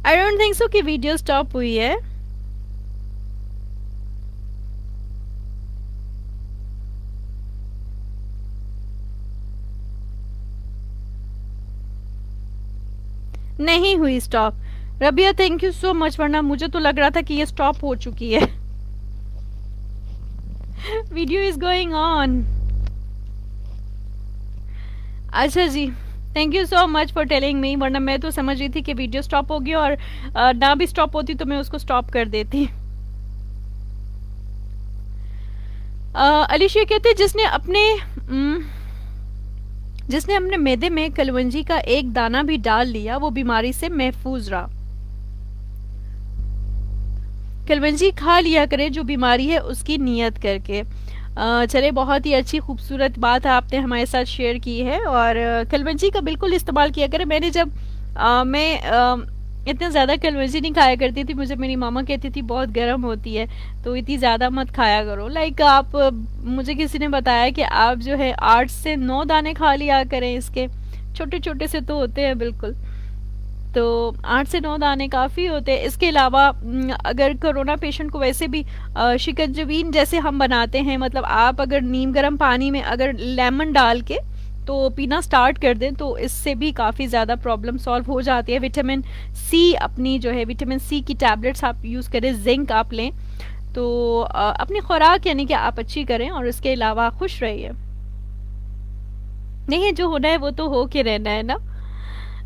आई डोंट थिंक सो कि वीडियो स्टॉप हुई है। नहीं हुई stop. Rabia thank you so much, वरना मुझे तो लग रहा था कि ये स्टॉप हो चुकी है। Video is going on. अच्छा जी, thank you so much for telling me, वरना मैं तो समझ रही थी कि वीडियो स्टॉप होगी, और ना भी स्टॉप होती तो मैं उसको स्टॉप कर देती। अलीशिया कहते जिसने अपने मैदे में कलवंजी का एक दाना भी डाल लिया वो बीमारी से महफूज रहा। कलवंजी खा लिया करे जो बीमारी है उसकी नियत करके। चले, बहुत ही अच्छी खूबसूरत बात आपने हमारे साथ शेयर की है। और कलवंजी का बिल्कुल इस्तेमाल किया करें। मैंने जब मैं इतना ज़्यादा कलवंजी नहीं खाया करती थी, मुझे मेरी मामा कहती थी बहुत गर्म होती है तो इतनी ज़्यादा मत खाया करो। लाइक आप, मुझे किसी ने बताया कि आप जो है 8 से 9 दाने खा लिया करें इसके, छोटे छोटे से तो होते हैं बिल्कुल, तो 8 से 9 दाने काफ़ी होते हैं। इसके अलावा अगर कोरोना पेशेंट को वैसे भी शिकंजवीन जैसे हम बनाते हैं, मतलब आप अगर नीम गर्म पानी में अगर लेमन डाल के तो पीना स्टार्ट कर दें तो इससे भी काफ़ी ज़्यादा प्रॉब्लम सॉल्व हो जाती है। विटामिन सी, अपनी जो है विटामिन सी की टैबलेट्स आप यूज़ करें, जिंक आप लें, तो अपनी खुराक यानी कि आप अच्छी करें, और इसके अलावा खुश रहिए। नहीं है, जो होना है वो तो हो के रहना है ना।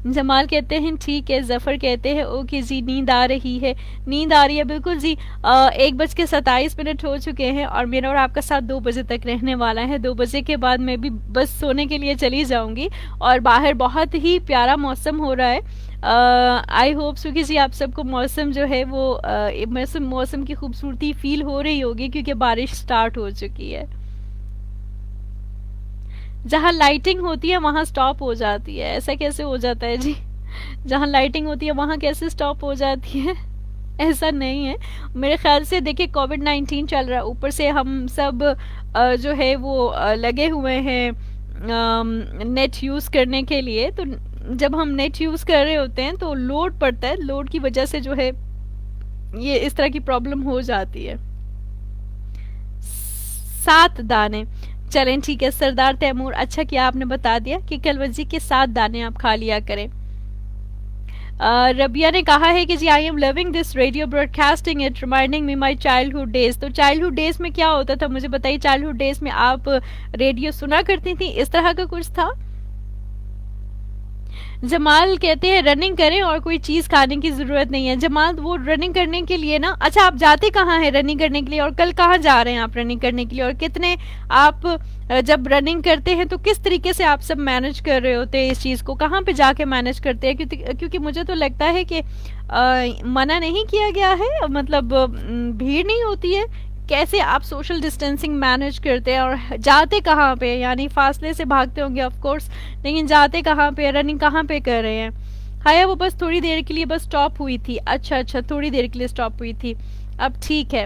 जमाल कहते हैं ठीक है। जफ़र कहते हैं ओके जी, नींद आ रही है। नींद आ रही है बिल्कुल जी। 1:27 हो चुके हैं और मेरा और आपका साथ 2 बजे तक रहने वाला है। 2 बजे के बाद मैं भी बस सोने के लिए चली जाऊंगी। और बाहर बहुत ही प्यारा मौसम हो रहा है। आई होप सो कि जी आप सबको मौसम जो है वो मौसम की खूबसूरती फील हो रही होगी, क्योंकि बारिश स्टार्ट हो चुकी है। जहाँ लाइटिंग होती है वहाँ स्टॉप हो जाती है, ऐसा कैसे हो जाता है जी? जहाँ लाइटिंग होती है वहाँ कैसे स्टॉप हो जाती है? ऐसा नहीं है मेरे ख्याल से। देखिए कोविड-19 चल रहा है, ऊपर से हम सब जो है वो लगे हुए हैं नेट यूज़ करने के लिए। तो जब हम नेट यूज़ कर रहे होते हैं तो लोड पड़ता है, लोड की वजह से जो है ये इस तरह की प्रॉब्लम हो जाती है। 7 दाने, चलें ठीक है। सरदार तैमूर, अच्छा किया आपने बता दिया कि कलवजी के 7 दाने आप खा लिया करें। रबिया ने कहा है कि जी I am loving this radio broadcasting, it reminding me my childhood days. तो चाइल्डहुड डेज में क्या होता था मुझे बताइए? चाइल्डहुड डेज में आप रेडियो सुना करती थी, इस तरह का कुछ था? जमाल कहते हैं रनिंग करें और कोई चीज खाने की जरूरत नहीं है। जमाल वो रनिंग करने के लिए ना, अच्छा आप जाते कहाँ हैं रनिंग करने के लिए, और कल कहाँ जा रहे हैं आप रनिंग करने के लिए, और कितने आप जब रनिंग करते हैं तो किस तरीके से आप सब मैनेज कर रहे होते हैं इस चीज को, कहाँ पे जाके मैनेज करते हैं? क्योंकि मुझे तो लगता है कि मना नहीं किया गया है, मतलब भीड़ नहीं होती है। कैसे आप सोशल डिस्टेंसिंग मैनेज करते हैं और जाते कहाँ पे? यानी फासले से भागते होंगे ऑफ कोर्स, लेकिन जाते कहाँ पे, रनिंग कहाँ पे कर रहे हैं? हाया वो बस थोड़ी देर के लिए बस स्टॉप हुई थी। अच्छा अच्छा, थोड़ी देर के लिए स्टॉप हुई थी। अब ठीक है,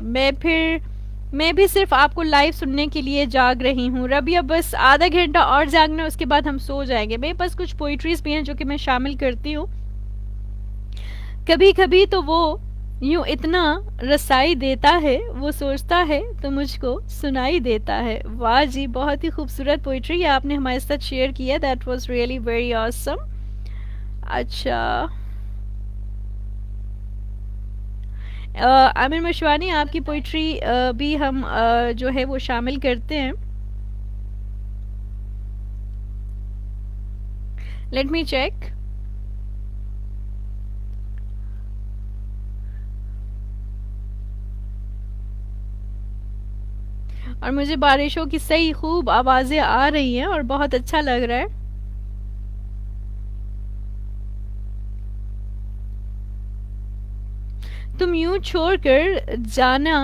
मैं भी सिर्फ आपको लाइव सुनने के लिए जाग रही हूँ। रबिया बस आधा घंटा और जागना, उसके बाद हम सो जाएंगे। मेरे पास कुछ पोइट्रीज भी हैं जो कि मैं शामिल करती हूँ कभी कभी। तो वो यूं इतना रसाई देता है, वो सोचता है तो मुझको सुनाई देता है। वाह जी, बहुत ही खूबसूरत पोइट्री आपने हमारे साथ शेयर किया। That was really very awesome. अच्छा आमिर मशवानी, आपकी पोइट्री भी हम जो है वो शामिल करते हैं। Let me check. और मुझे बारिशों की सही खूब आवाजें आ रही हैं और बहुत अच्छा लग रहा है। तुम यूं छोड़कर जाना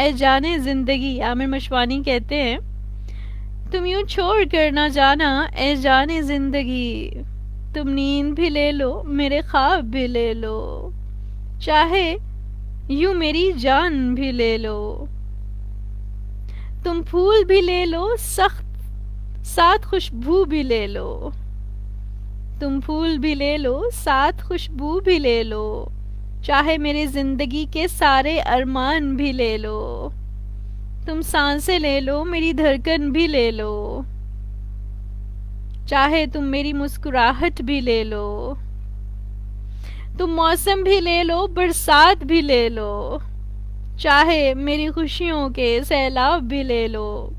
ए जाने जिंदगी, आमिर मशवानी कहते हैं तुम यूं छोड़ कर ना जाना ए जाने जिंदगी, तुम नींद भी ले लो मेरे ख्वाब भी ले लो, चाहे यूं मेरी जान भी ले लो, तुम फूल भी ले लो सख्त साथ खुशबू भी ले लो, तुम फूल भी ले लो साथ खुशबू भी ले लो, चाहे मेरी जिंदगी के सारे अरमान भी ले लो, तुम सांसें ले लो मेरी धड़कन भी ले लो, चाहे तुम मेरी मुस्कुराहट भी ले लो, तुम मौसम भी ले लो बरसात भी ले लो, चाहे मेरी खुशियों के सैलाब भी ले लो,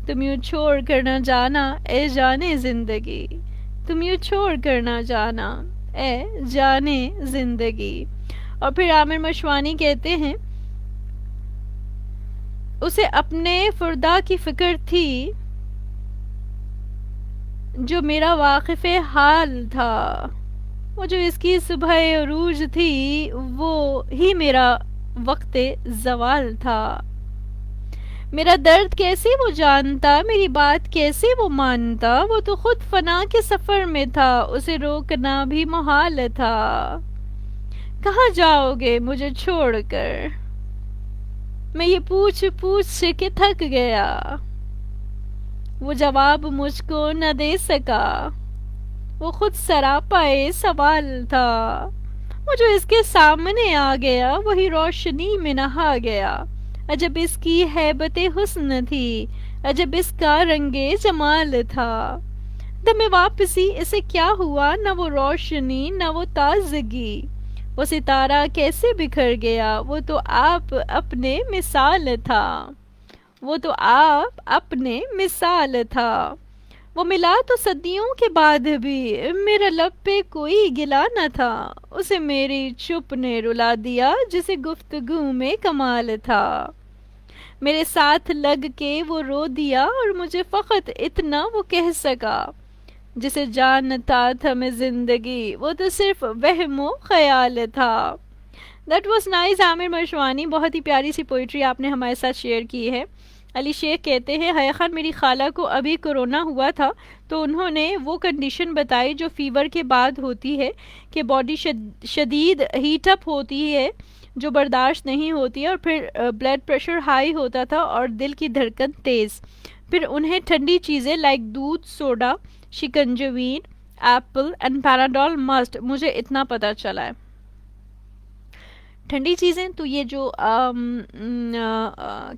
तुम यूं छोड़ कर न जाना ए जाने जिंदगी, तुम यूं छोड़ कर न जाना ए जाने जिंदगी। और फिर आमिर मशवानी कहते हैं उसे अपने फुर्दा की फिक्र थी जो मेरा वाकिफ़े हाल था, वो जो इसकी सुबह अरूज थी वो ही मेरा वक्ते ज़वाल था, मेरा दर्द कैसे वो जानता मेरी बात कैसे वो मानता, वो तो खुद फना के सफ़र में था उसे रोकना भी मुहाल था, कहाँ जाओगे मुझे छोड़कर, मैं ये पूछ पूछ के थक गया, वो जवाब मुझको न दे सका, वो खुद सरापाए सवाल था, वो जो इसके सामने आ गया वही रोशनी में नहा गया, अजब इसकी हैबते हुस्न थी अजब इसका रंगे जमाल था, दमे वापसी इसे क्या हुआ न वो रोशनी न वो ताजगी, वो सितारा कैसे बिखर गया वो तो आप अपने मिसाल था, वो तो आप अपने मिसाल था, वो मिला तो सदियों के बाद भी, मेरा लब पे कोई गिला न था, उसे मेरी चुप ने रुला दिया जिसे गुफ्तगू में कमाल था। मेरे साथ लग के वो रो दिया और मुझे फ़कत इतना वो कह सका, जिसे जानता था मैं जिंदगी वो तो सिर्फ वहमो ख्याल था। That was nice Aamir Mashwani, बहुत ही प्यारी सी पोइट्री आपने हमारे साथ शेयर की है। अली शेख कहते हैं, हया खान मेरी खाला को अभी कोरोना हुआ था तो उन्होंने वो कंडीशन बताई जो फीवर के बाद होती है कि बॉडी शदीद हीटअप होती है जो बर्दाश्त नहीं होती है, और फिर ब्लड प्रेशर हाई होता था और दिल की धड़कन तेज़। फिर उन्हें ठंडी चीज़ें लाइक दूध, सोडा, शिकंजवीन, एप्पल एंड पैराडॉल मस्ट, मुझे इतना पता चला है। ठंडी चीज़ें तो ये जो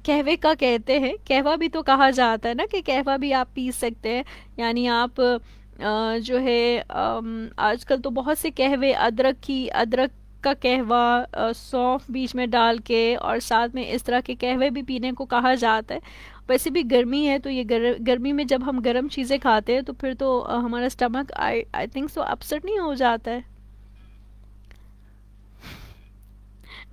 कहवे का कहते हैं, कहवा भी तो कहा जाता है ना, कि कहवा भी आप पी सकते हैं। यानी आप जो है आजकल तो बहुत से कहवे, अदरक का कहवा, सौंफ बीच में डाल के, और साथ में इस तरह के कहवे भी पीने को कहा जाता है। वैसे भी गर्मी है तो ये गर्मी में जब हम गर्म चीज़ें खाते हैं तो फिर तो हमारा stomach I think so upset नहीं हो जाता है।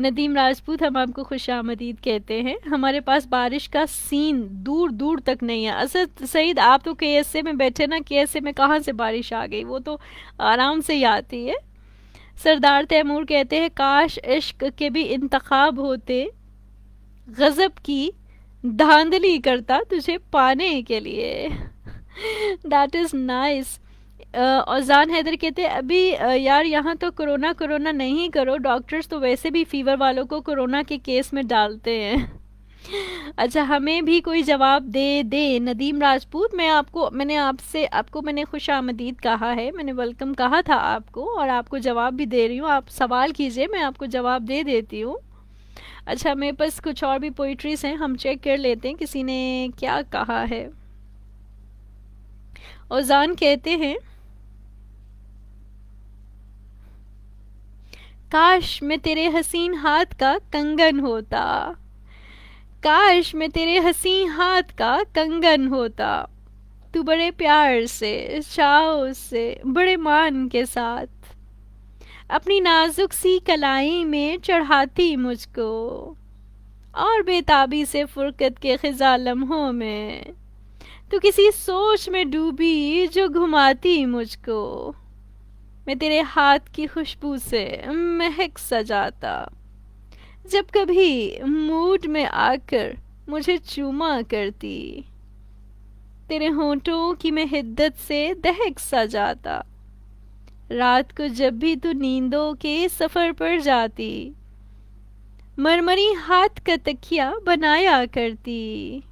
नदीम राजपूत, हम आपको खुशामदीद कहते हैं। हमारे पास बारिश का सीन दूर दूर तक नहीं है। असद सईद, आप तो केएसए में बैठे ना, केएसए में कहाँ से बारिश आ गई, वो तो आराम से ही आती है। सरदार तैमूर कहते हैं, काश इश्क के भी इंतखाब होते, गज़ब की धांधली करता तुझे पाने के लिए। That is nice. Aujan Haider कहते हैं, अभी यार यहाँ तो कोरोना कोरोना नहीं करो, डॉक्टर्स तो वैसे भी फीवर वालों को कोरोना के केस में डालते हैं। अच्छा, हमें भी कोई जवाब दे दे। नदीम राजपूत, मैंने खुश आमदीद कहा है, मैंने वेलकम कहा था आपको, और आपको जवाब भी दे रही हूँ। आप सवाल कीजिए, मैं आपको जवाब दे देती हूँ। अच्छा, मेरे पास कुछ और भी पोइट्रीज हैं, हम चेक कर लेते हैं किसी ने क्या कहा है। औजान कहते हैं, काश मैं तेरे हसीन हाथ का कंगन होता, काश मैं तेरे हसीन हाथ का कंगन होता, तू बड़े प्यार से, चाव से, बड़े मान के साथ अपनी नाजुक सी कलाई में चढ़ाती मुझको, और बेताबी से फुरकत के खिजा लम्हों में तू किसी सोच में डूबी जो घुमाती मुझको, मैं तेरे हाथ की खुशबू से महक सजाता, जब कभी मूड में आकर मुझे चूमा करती, तेरे होंठों की मैं हिद्दत से दहक सा जाता, रात को जब भी तू नींदों के सफर पर जाती, मरमरी हाथ का तकिया बनाया करती,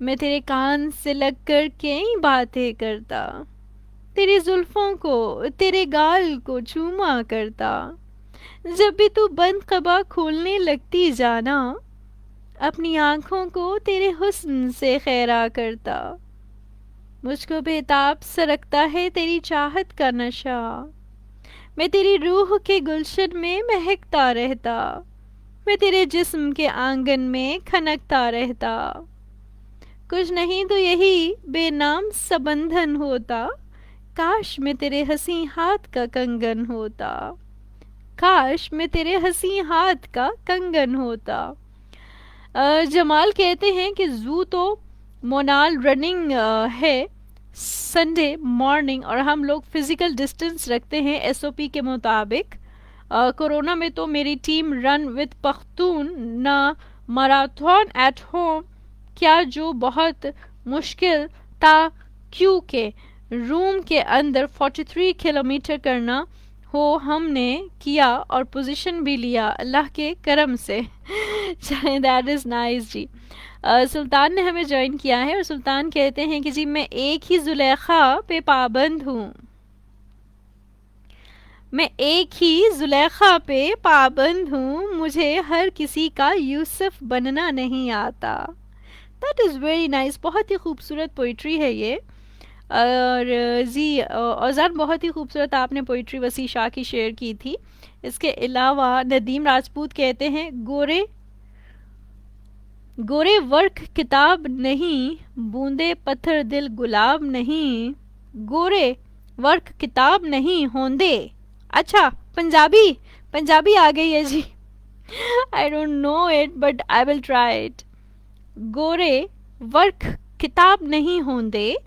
मैं तेरे कान से लगकर कई बातें करता, तेरी जुल्फों को, तेरे गाल को चूमा करता, जब भी तू बंद कबा खोलने लगती जाना, अपनी आंखों को तेरे हुस्न से खैरा करता, मुझको बेताब सरकता है तेरी चाहत का नशा, मैं तेरी रूह के गुलशन में महकता रहता, मैं तेरे जिस्म के आंगन में खनकता रहता, कुछ नहीं तो यही बेनाम सबंधन होता, काश मैं तेरे हसी हाथ का कंगन होता, काश मैं तेरे हसी हाथ का कंगन होता। जमाल कहते हैं कि जू तो मोनाल रनिंग है संडे मॉर्निंग, और हम लोग फिज़िकल डिस्टेंस रखते हैं एसओपी के मुताबिक। कोरोना में तो मेरी टीम रन विद पख्तून ना मैराथन एट होम, क्या जो बहुत मुश्किल था, क्योंकि रूम के अंदर 43 किलोमीटर करना हो हमने किया, और पोजीशन भी लिया अल्लाह के करम से। चलें, दैट इज़ नाइस जी। सुल्तान ने हमें ज्वाइन किया है, और सुल्तान कहते हैं कि जी मैं एक ही जुलेखा पे पाबंद हूँ, मैं एक ही जुलेखा पे पाबंद हूँ, मुझे हर किसी का यूसुफ बनना नहीं आता। दैट इज़ वेरी नाइस, बहुत ही खूबसूरत पोइट्री है ये। और जी औज़ान, बहुत ही खूबसूरत आपने पोइट्री वसी शाह की शेयर की थी। इसके अलावा नदीम राजपूत कहते हैं, गोरे गोरे वर्क किताब नहीं, बूंदे पत्थर दिल गुलाब नहीं। गोरे वर्क किताब नहीं होंदे। अच्छा, पंजाबी, पंजाबी आ गई है जी। I don't know it but I will try it. गोरे वर्क किताब नहीं होंदे,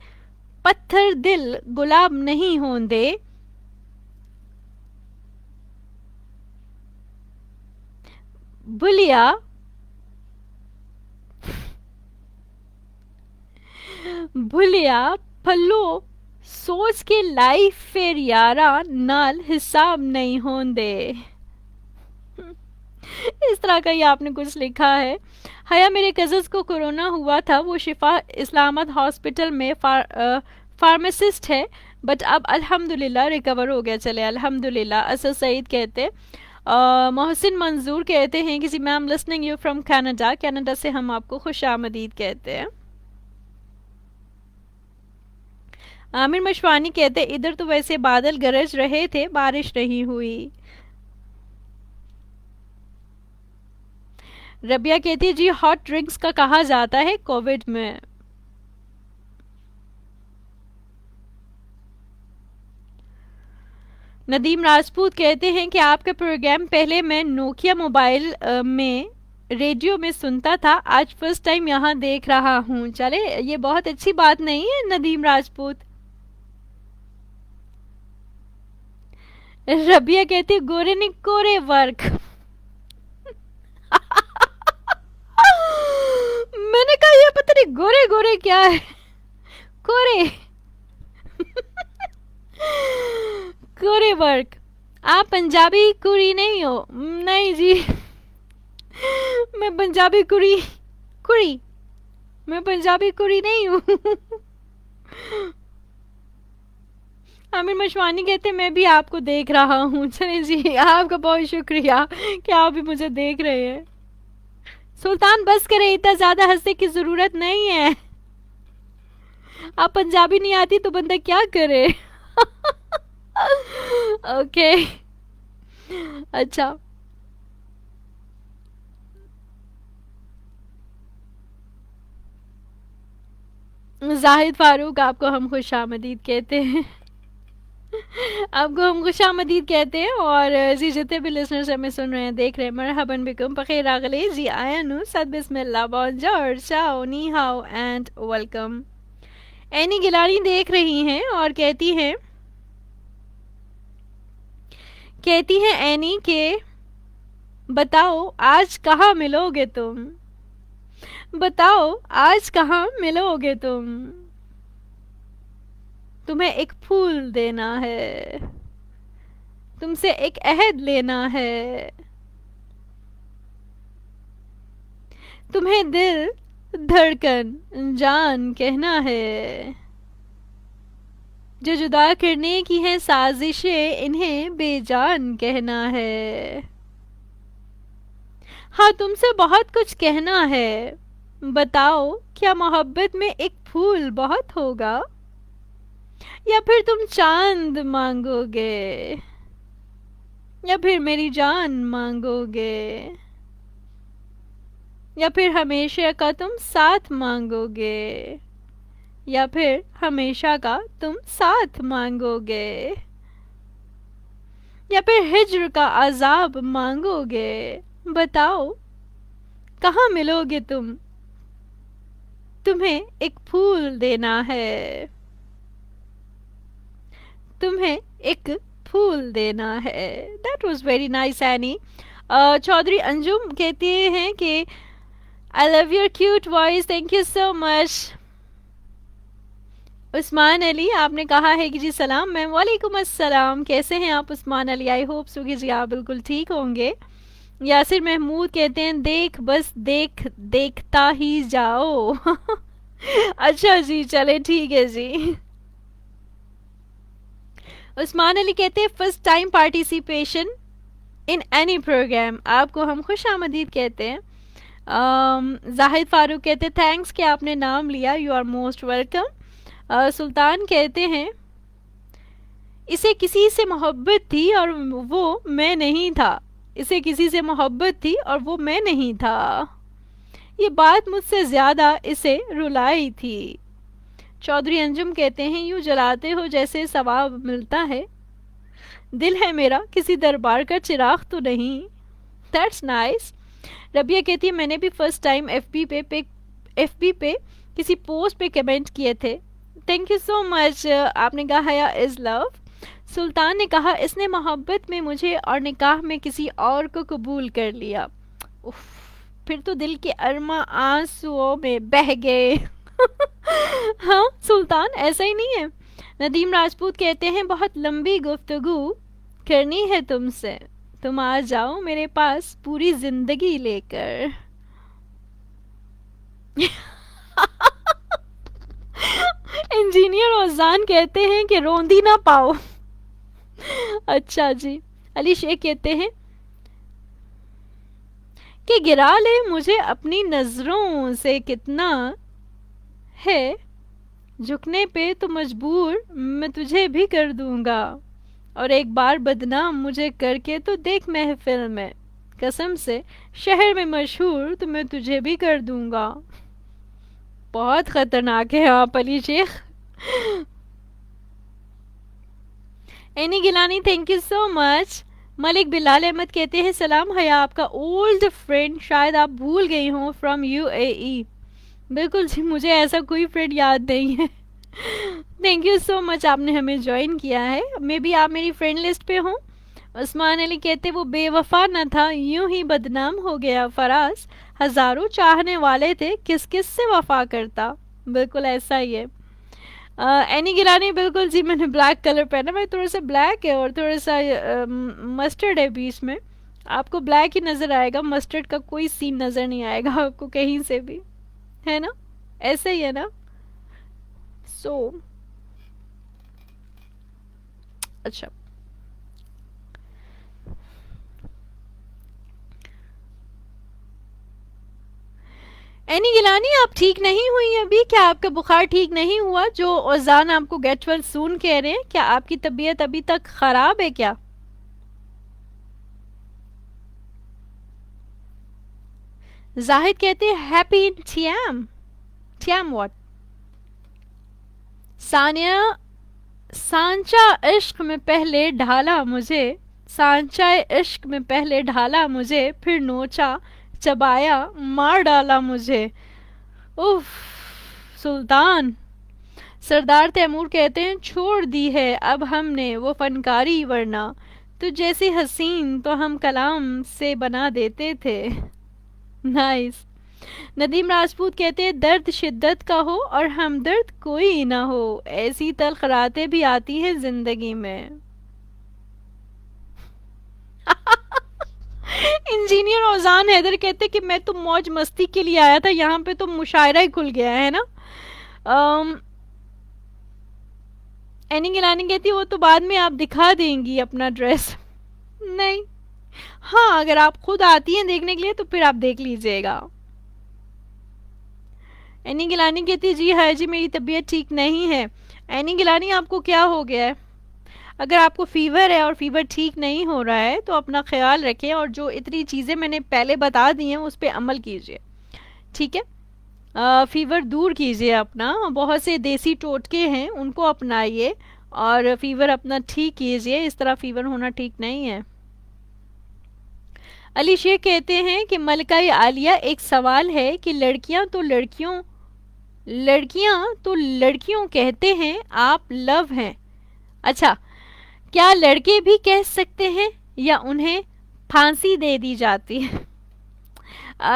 पत्थर दिल गुलाब नहीं होंदे। बुलिया, भुलिया पल्लो सोच के लाई फिर यारा नाल हिसाब नहीं होंदे। इस तरह का ही आपने कुछ लिखा है। हया मेरे कजन्स को कोरोना हुआ था, वो शिफा इस्लामाबाद हॉस्पिटल में फार्मासिस्ट है, बट अब अल्हम्दुलिल्लाह रिकवर हो गया। चले अल्हम्दुलिल्लाह। असद सईद कहते मोहसिन मंजूर कहते हैं किसी ma'am listening you from Canada, Canada से हम आपको खुश आमदीद कहते हैं। आमिर मशवानी कहते इधर तो वैसे बादल गरज रहे थे, बारिश नहीं हुई। रबिया कहती है जी हॉट ड्रिंक्स का कहा जाता है कोविड में। नदीम राजपूत कहते हैं कि आपके प्रोग्राम पहले मैं नोकिया मोबाइल में रेडियो में सुनता था, आज फर्स्ट टाइम यहाँ देख रहा हूँ। चले ये बहुत अच्छी बात नहीं है नदीम राजपूत। रबिया कहती है गोरे ने कोरे वर्क। मैंने कहा ये पता नहीं गोरे गोरे क्या है, कोरे। कोरे वर्क। आप पंजाबी कुरी नहीं हो? नहीं जी, मैं पंजाबी कुरी कुरी मैं पंजाबी कुरी नहीं हूँ। आमिर मशवानी कहते मैं भी आपको देख रहा हूँ। चले जी, आपका बहुत शुक्रिया कि आप भी मुझे देख रहे हैं। सुल्तान बस करे, इतना ज्यादा हंसने की जरूरत नहीं है। आप पंजाबी नहीं आती तो बंदा क्या करे। ओके अच्छा, जाहिद फारूक आपको हम खुश आमदीद कहते हैं। आपको हम खुश आमदीद कहते हैं। और जी जितने भी लिसनर्स हमें सुन रहे हैं देख रहे हैं, मरहबन बिकुम, बखैर आगले जी, आयनु सद बिस्मिल्लाह, बॉन्जोर, चाओ, नी हाओ एंड वेलकम। एनी गिलानी देख रही हैं और कहती हैं एनी के बताओ आज कहाँ मिलोगे तुम, बताओ आज कहाँ मिलोगे तुम, तुम्हें एक फूल देना है, तुमसे एक अहद लेना है, तुम्हें दिल धड़कन जान कहना है, जो जुदा करने की है साजिशें इन्हें बेजान कहना है। हाँ तुमसे बहुत कुछ कहना है, बताओ क्या मोहब्बत में एक फूल बहुत होगा, या फिर तुम चांद मांगोगे, या फिर मेरी जान मांगोगे, या फिर हमेशा का तुम साथ मांगोगे, या फिर हमेशा का तुम साथ मांगोगे, या फिर हिज्र का अजाब मांगोगे, बताओ कहाँ मिलोगे तुम, तुम्हें एक फूल देना है, तुम्हें एक फूल देना है। That was very nice Annie. Chaudhary Anjum कहती हैं कि I love your cute voice, thank you so much. Usman Ali आपने कहा है कि जी सलाम मैम। वालेकुम अस्सलाम, कैसे हैं आप Usman Ali? I hope so कि जी आप बिल्कुल ठीक होंगे। यासिर महमूद कहते हैं देख बस देख देखता ही जाओ। अच्छा जी, चले ठीक है जी। उस्मान अली कहते हैं first time participation in any programme, आपको हम खुश आमदीद कहते हैं। जाहिद फारूक कहते हैं थैंक्स कि आपने नाम लिया, यू आर मोस्ट वेलकम। सुल्तान कहते हैं इसे किसी से मोहब्बत थी और वो मैं नहीं था, इसे किसी से मोहब्बत थी और वो मैं नहीं था, ये बात मुझसे ज़्यादा इसे रुलाई थी। चौधरी अंजुम कहते हैं, यूं जलाते हो जैसे सवाब मिलता है, दिल है मेरा किसी दरबार का चिराग तो नहीं। That's nice. रबिया कहती है, मैंने भी फर्स्ट टाइम एफबी पे किसी पोस्ट पे कमेंट किए थे। Thank you so much. आपने कहा हया इज़ लव। सुल्तान ने कहा, इसने मोहब्बत में मुझे और निकाह में किसी और को कबूल कर लिया। उफ, फिर तो दिल के अरमा आंसुओं में बह गए। हाँ सुल्तान, ऐसा ही नहीं है। नदीम राजपूत कहते हैं, बहुत लंबी गुफ्तगू करनी है तुमसे, तुम आ जाओ मेरे पास पूरी जिंदगी लेकर। इंजीनियर ओजान कहते हैं कि रोंदी ना पाओ। अच्छा जी। अली शेख कहते हैं कि गिरा ले मुझे अपनी नजरों से कितना है, झुकने पे तो मजबूर मैं तुझे भी कर दूंगा, और एक बार बदनाम मुझे करके तो देख महफिल में, कसम से शहर में मशहूर तो मैं तुझे भी कर दूंगा। बहुत खतरनाक है आप Ali Sheikh. Annie Gilani, thank you so much. Malik Bilal Ahmad कहते हैं, सलाम हया, आपका ओल्ड फ्रेंड, शायद आप भूल गई हों, फ्रॉम यूएई। बिल्कुल जी, मुझे ऐसा कोई फ्रेंड याद नहीं है। थैंक यू सो मच, आपने हमें ज्वाइन किया है। मे बी आप मेरी फ्रेंड लिस्ट पे हों। उस्मान अली कहते, वो बेवफा न था, यूं ही बदनाम हो गया फराज, हजारों चाहने वाले थे, किस किस से वफा करता। बिल्कुल ऐसा ही है। एनी गिलानी, बिल्कुल जी, मैंने ब्लैक कलर पहना, मैं थोड़ा सा ब्लैक है और थोड़ा सा मस्टर्ड है बीच में। आपको ब्लैक ही नज़र आएगा, मस्टर्ड का कोई सीन नज़र नहीं आएगा आपको कहीं से भी, है ना? ऐसे ही है ना? सो अच्छा, एनी गिलानी, आप ठीक नहीं हुई अभी? क्या आपका बुखार ठीक नहीं हुआ? जो ओजान आपको गेट वेल सून कह रहे हैं, क्या आपकी तबीयत अभी तक खराब है क्या? जाहिद कहते हैं, हैप्पी इन टियाम। टियाम व्हाट? सानिया, सांचा इश्क में पहले ढाला मुझे, सांचा इश्क में पहले ढाला मुझे, फिर नोचा चबाया मार डाला मुझे। उफ, सुल्तान। सरदार तैमूर कहते हैं, छोड़ दी है अब हमने वो फनकारी, वरना तो जैसी हसीन तो हम कलाम से बना देते थे। नाइस। नदीम राजपूत कहते हैं, दर्द शिद्दत का हो और हमदर्द कोई ना हो, ऐसी तल्ख रातें भी आती हैं जिंदगी में। इंजीनियर ओजान हैदर कहते कि मैं तो मौज मस्ती के लिए आया था, यहाँ पे तो मुशायरा ही खुल गया है ना। एनी गिलानी कहती, वो तो बाद में आप दिखा देंगी अपना ड्रेस। नहीं, हाँ अगर आप खुद आती हैं देखने के लिए तो फिर आप देख लीजिएगा। एनी गिलानी कहती, जी हाँ जी, मेरी तबीयत ठीक नहीं है। एनी गिलानी, आपको क्या हो गया है? अगर आपको फ़ीवर है और फ़ीवर ठीक नहीं हो रहा है तो अपना ख्याल रखें, और जो इतनी चीज़ें मैंने पहले बता दी हैं उस पर अमल कीजिए, ठीक है? फ़ीवर दूर कीजिए अपना, बहुत से देसी टोटके हैं उनको अपनाइए और फ़ीवर अपना ठीक कीजिए, इस तरह फ़ीवर होना ठीक नहीं है। अली शेख कहते हैं कि मलका आलिया, एक सवाल है कि लड़कियां तो लड़कियों कहते हैं आप लव हैं, अच्छा क्या लड़के भी कह सकते हैं या उन्हें फांसी दे दी जाती है?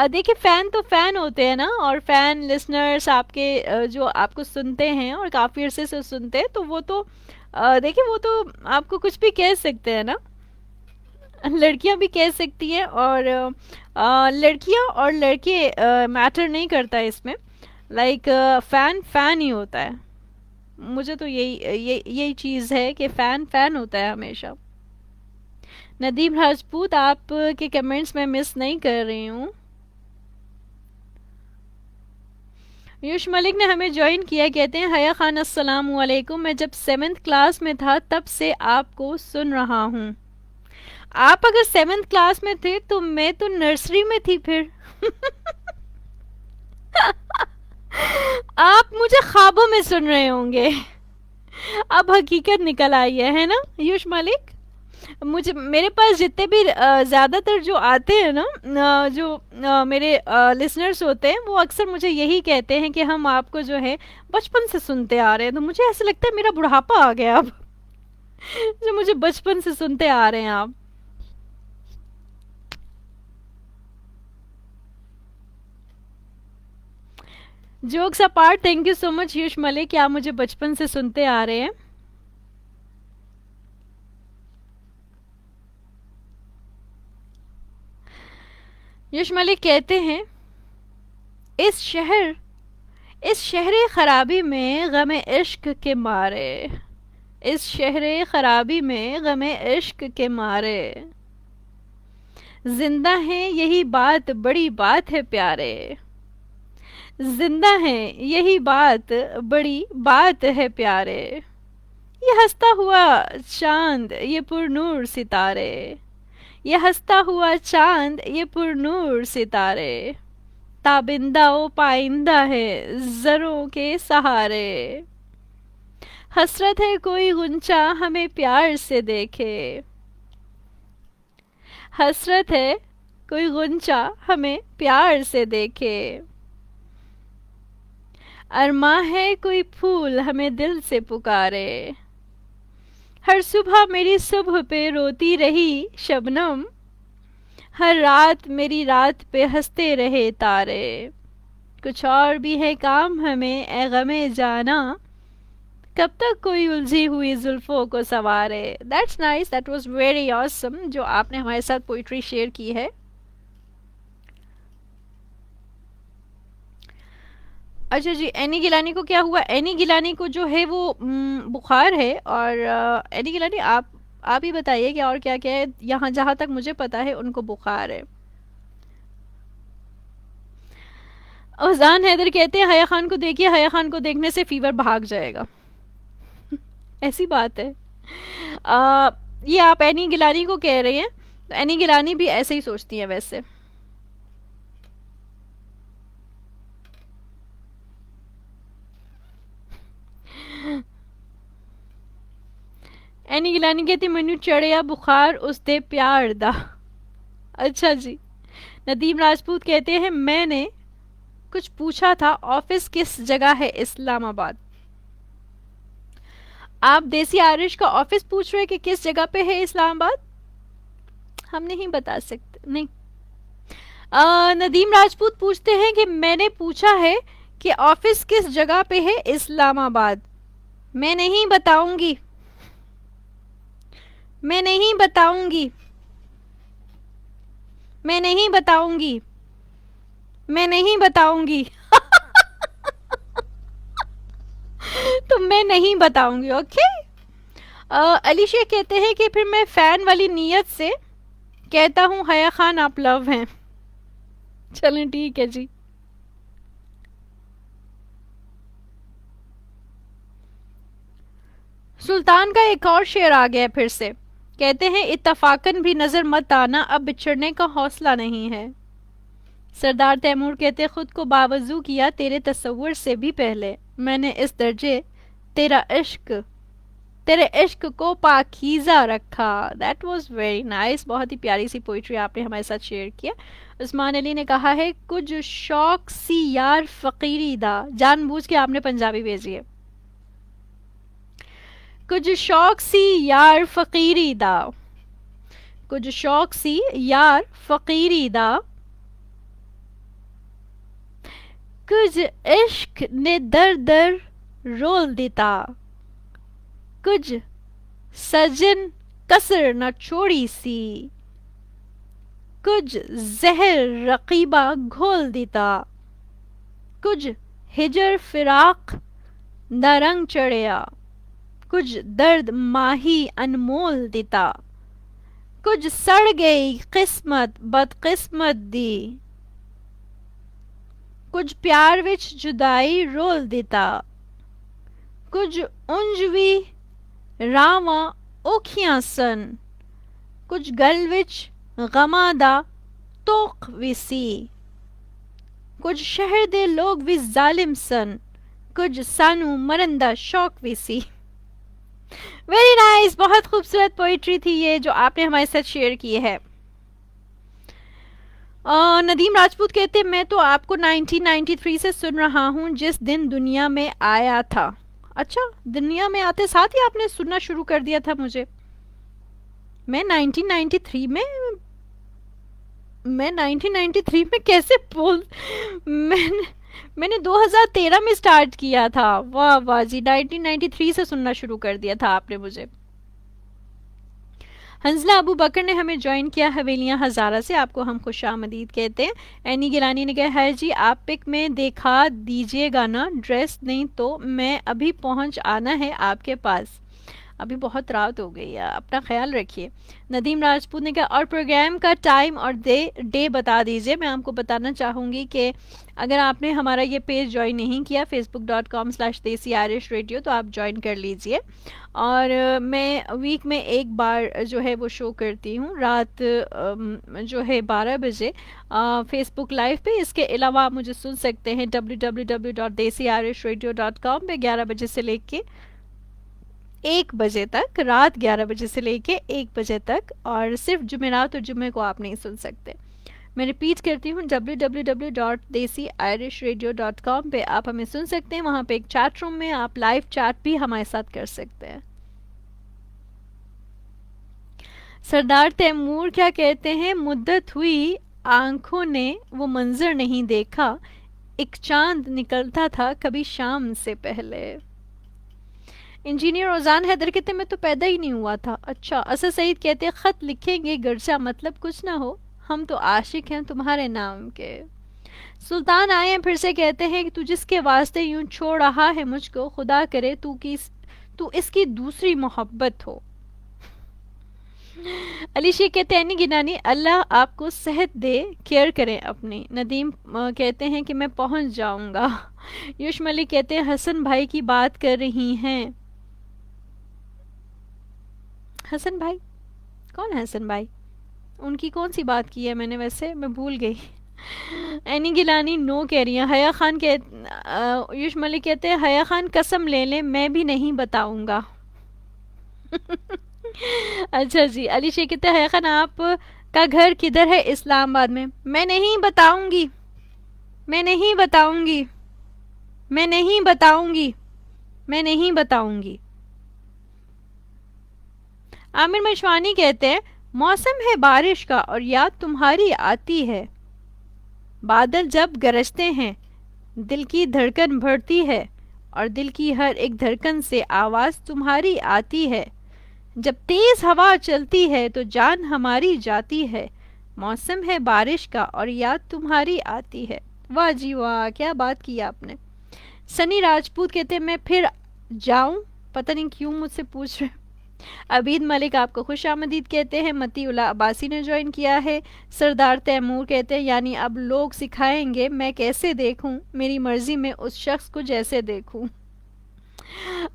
देखिए, फ़ैन तो फ़ैन होते हैं ना, और फ़ैन लिसनर्स आपके जो आपको सुनते हैं और काफ़ी अरसे से सुनते हैं, तो वो तो देखिए वो तो आपको कुछ भी कह सकते हैं ना। लड़कियां भी कह सकती हैं, और लड़कियां और लड़के मैटर नहीं करता इसमें। लाइक फ़ैन फ़ैन ही होता है। मुझे तो यही चीज़ है कि फ़ैन फ़ैन होता है हमेशा। नदीम राजपूत, आप के कमेंट्स में मिस नहीं कर रही हूँ। पीयूष मलिक ने हमें ज्वाइन किया, कहते हैं, हया खान अस्सलाम वालेकुम, मैं जब 7th क्लास में था तब से आपको सुन रहा हूँ। आप अगर 7th क्लास में थे तो मैं तो नर्सरी में थी फिर। आप मुझे ख्वाबों में सुन रहे होंगे। अब हकीकत निकल आई है ना युष मलिक। मुझे मेरे पास जितने भी ज़्यादातर जो आते हैं ना, जो मेरे लिसनर्स होते हैं, वो अक्सर मुझे यही कहते हैं कि हम आपको जो है बचपन से सुनते आ रहे हैं। तो मुझे ऐसा लगता है मेरा बुढ़ापा आ गया अब, जो मुझे बचपन से सुनते आ रहे हैं आप। Jokes apart, thank you so much Yash Malik कि आप मुझे बचपन से सुनते आ रहे हैं। यश मलिक कहते हैं, इस शहर इस शहर खराबी में गमे इश्क के मारे, इस शहर खराबी में गमे इश्क के मारे, जिंदा है यही बात बड़ी बात है प्यारे, जिंदा है यही बात बड़ी बात है प्यारे, ये हंसता हुआ चांद ये पुरनूर सितारे, ये हंसता हुआ चांद ये पुरनूर सितारे, ताबिंदा ओ पाइंदा है जरों के सहारे, हसरत है कोई गुंचा हमें प्यार से देखे, हसरत है कोई गुंचा हमें प्यार से देखे, अरमा है कोई फूल हमें दिल से पुकारे, हर सुबह मेरी सुबह पे रोती रही शबनम, हर रात मेरी रात पे हंसते रहे तारे, कुछ और भी है काम हमें ए गमे जाना, कब तक कोई उलझी हुई जुल्फों को सवारे। That's nice, that was very awesome जो आपने हमारे साथ पोइट्री शेयर की है। अच्छा जी, एनी गिलानी को क्या हुआ? एनी गिलानी को जो है वो बुखार है। और एनी गिलानी आप ही बताइए कि और क्या क्या है। यहाँ जहाँ तक मुझे पता है उनको बुखार है। अजान हैदर कहते हैं हया खान को देखिए, हया खान को देखने से फीवर भाग जाएगा। ऐसी बात है। आ, ये आप एनी गिलानी को कह रहे हैं, तो एनी गिलानी भी ऐसे ही सोचती हैं वैसे। एनी गिलानी कहती मैनू चढ़िया बुखार उसदे प्यार दा। अच्छा जी। नदीम राजपूत कहते हैं मैंने कुछ पूछा था, ऑफिस किस जगह है इस्लामाबाद? आप देसी आरिश का ऑफिस पूछ रहे हैं कि किस जगह पे है इस्लामाबाद? हम नहीं बता सकते, नहीं। नदीम राजपूत पूछते हैं कि मैंने पूछा है कि ऑफिस किस जगह पे है इस्लामाबाद। मैं नहीं बताऊंगी, मैं नहीं बताऊंगी, मैं नहीं बताऊंगी, मैं नहीं बताऊंगी। तो मैं नहीं बताऊंगी, ओके। अली शेख कहते हैं कि फिर मैं फैन वाली नीयत से कहता हूँ हया खान आप लव हैं। चलें ठीक है जी। सुल्तान का एक और शेर आ गया फिर से। कहते हैं इत्तफाकन भी नजर मत आना, अब बिछड़ने का हौसला नहीं है। सरदार तैमूर कहते खुद को बावजू किया तेरे तस्वुर से भी पहले, मैंने इस दर्जे तेरा इश्क तेरे इश्क को पाकीज़ा रखा। दैट वाज वेरी नाइस, बहुत ही प्यारी सी पोइट्री आपने हमारे साथ शेयर किया। उस्मान अली ने कहा है कुछ शौक सी यार फकीरी दा, जानबूझ के आपने पंजाबी भेजी है। कुछ शौक सी यार फकीरी दा, कुछ शौक सी यार फकीरी दा, कुछ इश्क ने दर दर रोल दिता, कुछ सजन कसर न छोड़ी सी, कुछ जहर रकीबा घोल दिता, कुछ हिजर फिराक न रंग चढ़िया, कुछ दर्द माही अनमोल दिता, कुछ सड़ गई किस्मत बदकिस्मत दी, कुछ प्यार विच जुदाई रोल दिता, कुछ उंजवी रावा औखियां सन, कुछ गल विच गमा दा तोख विसी, कुछ शहर दे लोग भी जालिम सन, कुछ सानू मरंदा शौक भी सी। वेरी नाइस, बहुत खूबसूरत पोइट्री थी ये जो आपने हमारे साथ शेयर की है। नदीम राजपूत कहते हैं मैं तो आपको 1993 से सुन रहा हूँ, जिस दिन दुनिया में आया था। अच्छा, दुनिया में आते साथ ही आपने सुनना शुरू कर दिया था मुझे। मैं 1993 में मैं 1993 में कैसे बोल मैंने 2013 में स्टार्ट किया था। वाह वाह जी, 1993 से सुनना शुरू कर दिया था आपने मुझे। हंजला अबू बकर ने हमें ज्वाइन किया हवेलियां हजारा से, आपको हम खुशामदीद कहते हैं। एनी गिलानी ने कहा है जी आप पिक में दिखा दीजिएगा ना ड्रेस, नहीं तो मैं अभी पहुंच आना है आपके पास। अभी बहुत रात हो गई है, अपना ख्याल रखिए। नदीम राजपूत ने कहा और प्रोग्राम का टाइम और डे बता दीजिए। मैं आपको बताना चाहूँगी कि अगर आपने हमारा ये पेज ज्वाइन नहीं किया facebook.com/desi-radio तो आप ज्वाइन कर लीजिए। और मैं वीक में एक बार जो है वो शो करती हूँ रात जो है 12 बजे फेसबुक लाइव पे। इसके अलावा आप मुझे सुन सकते हैं www.desi-radio.com पे 11 बजे से लेके 1 बजे तक, रात 11 बजे से लेके 1 बजे तक। और सिर्फ जुमेरात और जुमे को आप नहीं सुन सकते। मैं रिपीट करती हूँ www.desi-radio.com पे आप हमें सुन सकते हैं। वहाँ पे एक चैट रूम में आप लाइव चैट भी हमारे साथ कर सकते हैं। सरदार तैमूर क्या कहते हैं, मुद्दत हुई आंखों ने वो मंजर नहीं देखा, एक चांद निकलता था कभी शाम से पहले। इंजीनियर ओजान हैदर कहते मैं तो पैदा ही नहीं हुआ था। अच्छा, असद सईद कहते खत लिखेंगे गर्चा मतलब कुछ ना हो, हम तो आशिक हैं तुम्हारे नाम के। सुल्तान आए हैं फिर से, कहते हैं कि तू जिसके वास्ते यूं छोड़ रहा है मुझको, खुदा करे तू इसकी दूसरी मोहब्बत हो। अली शेख कहते हैं गिनानी अल्लाह आपको सेहत दे, केयर करें अपनी। नदीम कहते हैं कि मैं पहुंच जाऊंगा। युष मलिक कहते हैं हसन भाई की बात कर रही हैं। हसन भाई कौन है? हसन भाई उनकी कौन सी बात की है मैंने, वैसे मैं भूल गई। एनी गिलानी नो कह रही है। हया खान कह युष मलिक कहते हैं हया खान कसम ले ले मैं भी नहीं बताऊंगा। अच्छा जी। अली शेख कहते हैं हया खान आप का घर किधर है इस्लामाबाद में? मैं नहीं बताऊंगी, मैं नहीं बताऊंगी, मैं नहीं बताऊंगी, मैं नहीं बताऊंगी। आमिर मशवानी कहते हैं मौसम है बारिश का और याद तुम्हारी आती है, बादल जब गरजते हैं दिल की धड़कन बढ़ती है, और दिल की हर एक धड़कन से आवाज़ तुम्हारी आती है, जब तेज़ हवा चलती है तो जान हमारी जाती है, मौसम है बारिश का और याद तुम्हारी आती है। वाह जी वाह, क्या बात की आपने। सनी राजपूत कहते हैं मैं फिर जाऊं, पता नहीं क्यों मुझसे पूछ रहे। अबीद मलिक आपको खुश आमदीद कहते हैं। मतीउल्लाह अब्बासी ने ज्वाइन किया है। सरदार तैमूर कहते हैं यानी अब लोग सिखाएंगे मैं कैसे देखूं, मेरी मर्जी में उस शख्स को जैसे देखूं।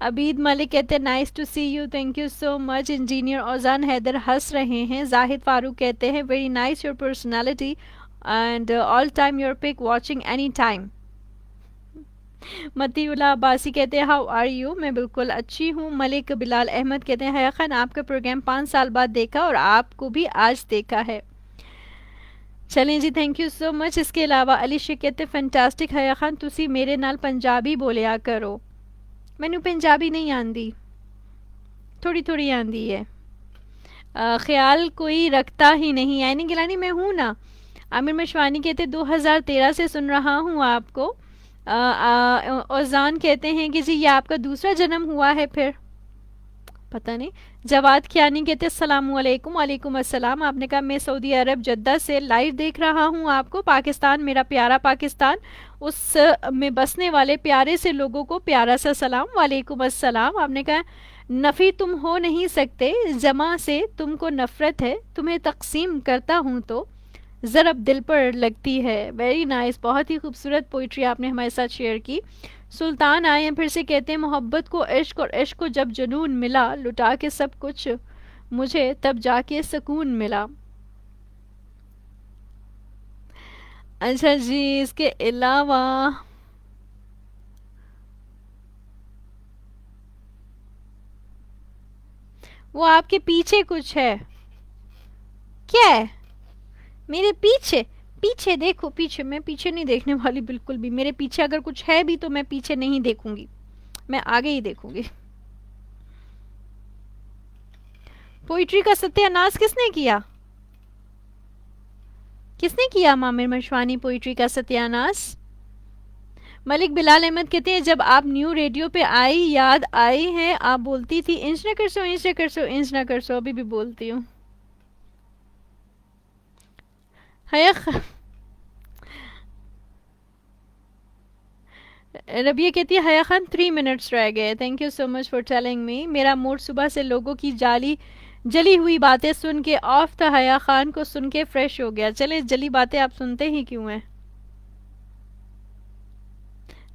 अबीद मलिक कहते हैं nice to see you, thank you so much. Engineer Aujan Haider हंस रहे हैं। जाहिद फारूक कहते हैं very nice your personality and all time your pic watching any time. Matiullah Abbasi कहते हैं हाउ आर यू, मैं बिल्कुल अच्छी हूँ। मलिक बिलाल अहमद कहते हैं हया खान आपका प्रोग्राम 5 साल बाद देखा और आपको भी आज देखा है। चलें जी, थैंक यू सो मच। इसके अलावा अली शेख कहते हैं फैंटास्टिक हया खान तुसी मेरे नाल पंजाबी बोलिया करो। मैनू पंजाबी नहीं आंदी, थोड़ी थोड़ी आंदी है। ख्याल कोई रखता ही नहीं है। नहीं गिलानी मैं हूँ ना। आमिर मशवानी कहते 2013 से सुन रहा हूँ आपको। औजान कहते हैं कि जी ये आपका दूसरा जन्म हुआ है फिर, पता नहीं। जवाद खियानी कहते अस्सलाम वालेकुम। वालेकुम अस्सलाम। आपने कहा मैं सऊदी अरब जद्दा से लाइव देख रहा हूँ आपको। पाकिस्तान मेरा प्यारा पाकिस्तान, उस में बसने वाले प्यारे से लोगों को प्यारा सा सलाम। वालेकुम अस्सलाम। आपने कहा नफ़ी तुम हो नहीं सकते, जमा से तुमको नफ़रत है, तुम्हें तकसीम करता हूँ तो ज़रब दिल पर लगती है। वेरी नाइस, बहुत ही खूबसूरत पोइट्री आपने हमारे साथ शेयर की। सुल्तान आए हैं फिर से, कहते हैं मोहब्बत को इश्क और इश्क को जब जुनून मिला, लुटा के सब कुछ मुझे तब जाके सुकून मिला। अच्छा जी, इसके अलावा वो आपके पीछे कुछ है। क्या है? मेरे पीछे? पीछे देखो, पीछे मैं पीछे नहीं देखने वाली बिल्कुल भी। मेरे पीछे अगर कुछ है भी तो मैं पीछे नहीं देखूंगी, मैं आगे ही देखूंगी। पोइट्री का सत्यानाश किसने किया? किसने किया मामिर मशवानी पोइट्री का सत्यानाश? मलिक बिलाल अहमद कहते हैं जब आप न्यू रेडियो पे आई याद आई है, आप बोलती थी इंच ना कर सो, इंच ना कर सो, इंच ना कर सो, अभी भी बोलती हूँ। हया रबिया कहती है हया खान 3 मिनट्स रह गए, thank you so much for telling मी। मेरा मूड सुबह से लोगों की जली हुई बातें सुन के ऑफ था, हया खान को सुन के फ्रेश हो गया। चले, जली बातें आप सुनते ही क्यों हैं?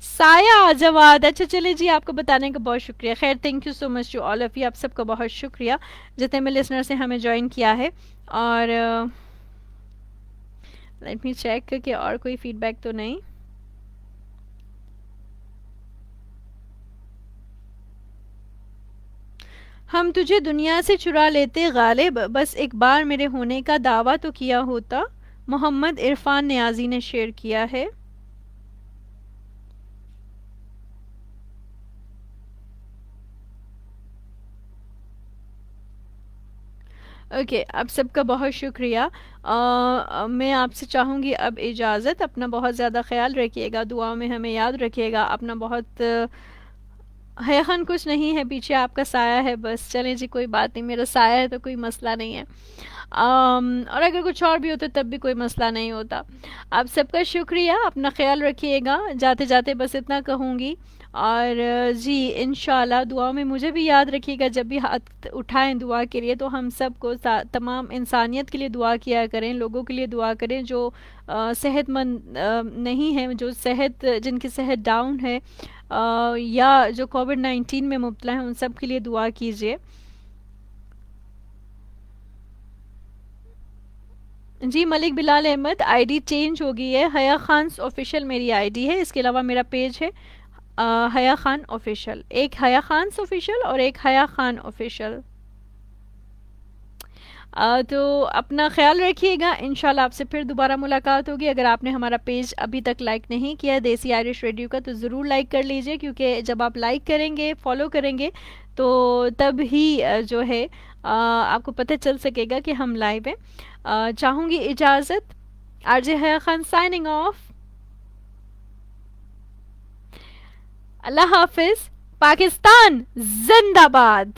साया जवाद, अच्छा चले जी, आपको बताने का बहुत शुक्रिया। खैर, thank you so much to all of you, आप सबका बहुत शुक्रिया जितने में लिसनर से हमें ज्वाइन किया है। और लेट मी चेक कि और कोई फीडबैक तो नहीं। हम तुझे दुनिया से चुरा लेते गालिब, बस एक बार मेरे होने का दावा तो किया होता। मोहम्मद इरफान नियाजी ने शेयर किया है। ओके, आप सबका बहुत शुक्रिया। मैं आपसे चाहूँगी अब इजाज़त। अपना बहुत ज़्यादा ख्याल रखिएगा, दुआ में हमें याद रखिएगा। अपना बहुत हैहन कुछ नहीं है, पीछे आपका साया है बस। चलें जी, कोई बात नहीं, मेरा साया है तो कोई मसला नहीं है। और अगर कुछ और भी होता तब भी कोई मसला नहीं होता। आप सबका शुक्रिया, अपना ख्याल रखिएगा। जाते जाते बस इतना कहूँगी। और जी इंशाल्लाह दुआ में मुझे भी याद रखिएगा, जब भी हाथ उठाएं दुआ के लिए तो हम सबको तमाम इंसानियत के लिए दुआ किया करें, लोगों के लिए दुआ करें जो सेहतमंद नहीं है, जो सेहत जिनकी सेहत डाउन है, या जो कोविड-19 में मुब्तला हैं, उन सब के लिए दुआ कीजिए। जी, मलिक बिलाल अहमद, आईडी चेंज हो गई है, हया खान ऑफिशियल मेरी आईडी है। इसके अलावा मेरा पेज है हया खान ऑफिशियल, एक हया खान ऑफिशियल और एक हया खान ऑफिशियल। तो अपना ख्याल रखिएगा, इंशाल्लाह आपसे फिर दोबारा मुलाकात होगी। अगर आपने हमारा पेज अभी तक लाइक नहीं किया देसी आयरिश रेडियो का, तो ज़रूर लाइक कर लीजिए, क्योंकि जब आप लाइक करेंगे, फॉलो करेंगे, तो तब ही जो है आपको पता चल सकेगा कि हम लाइव हैं। चाहूँगी इजाज़त। आरजे हया खान साइनिंग ऑफ। अल्लाह हाफिज़। पाकिस्तान जिंदाबाद।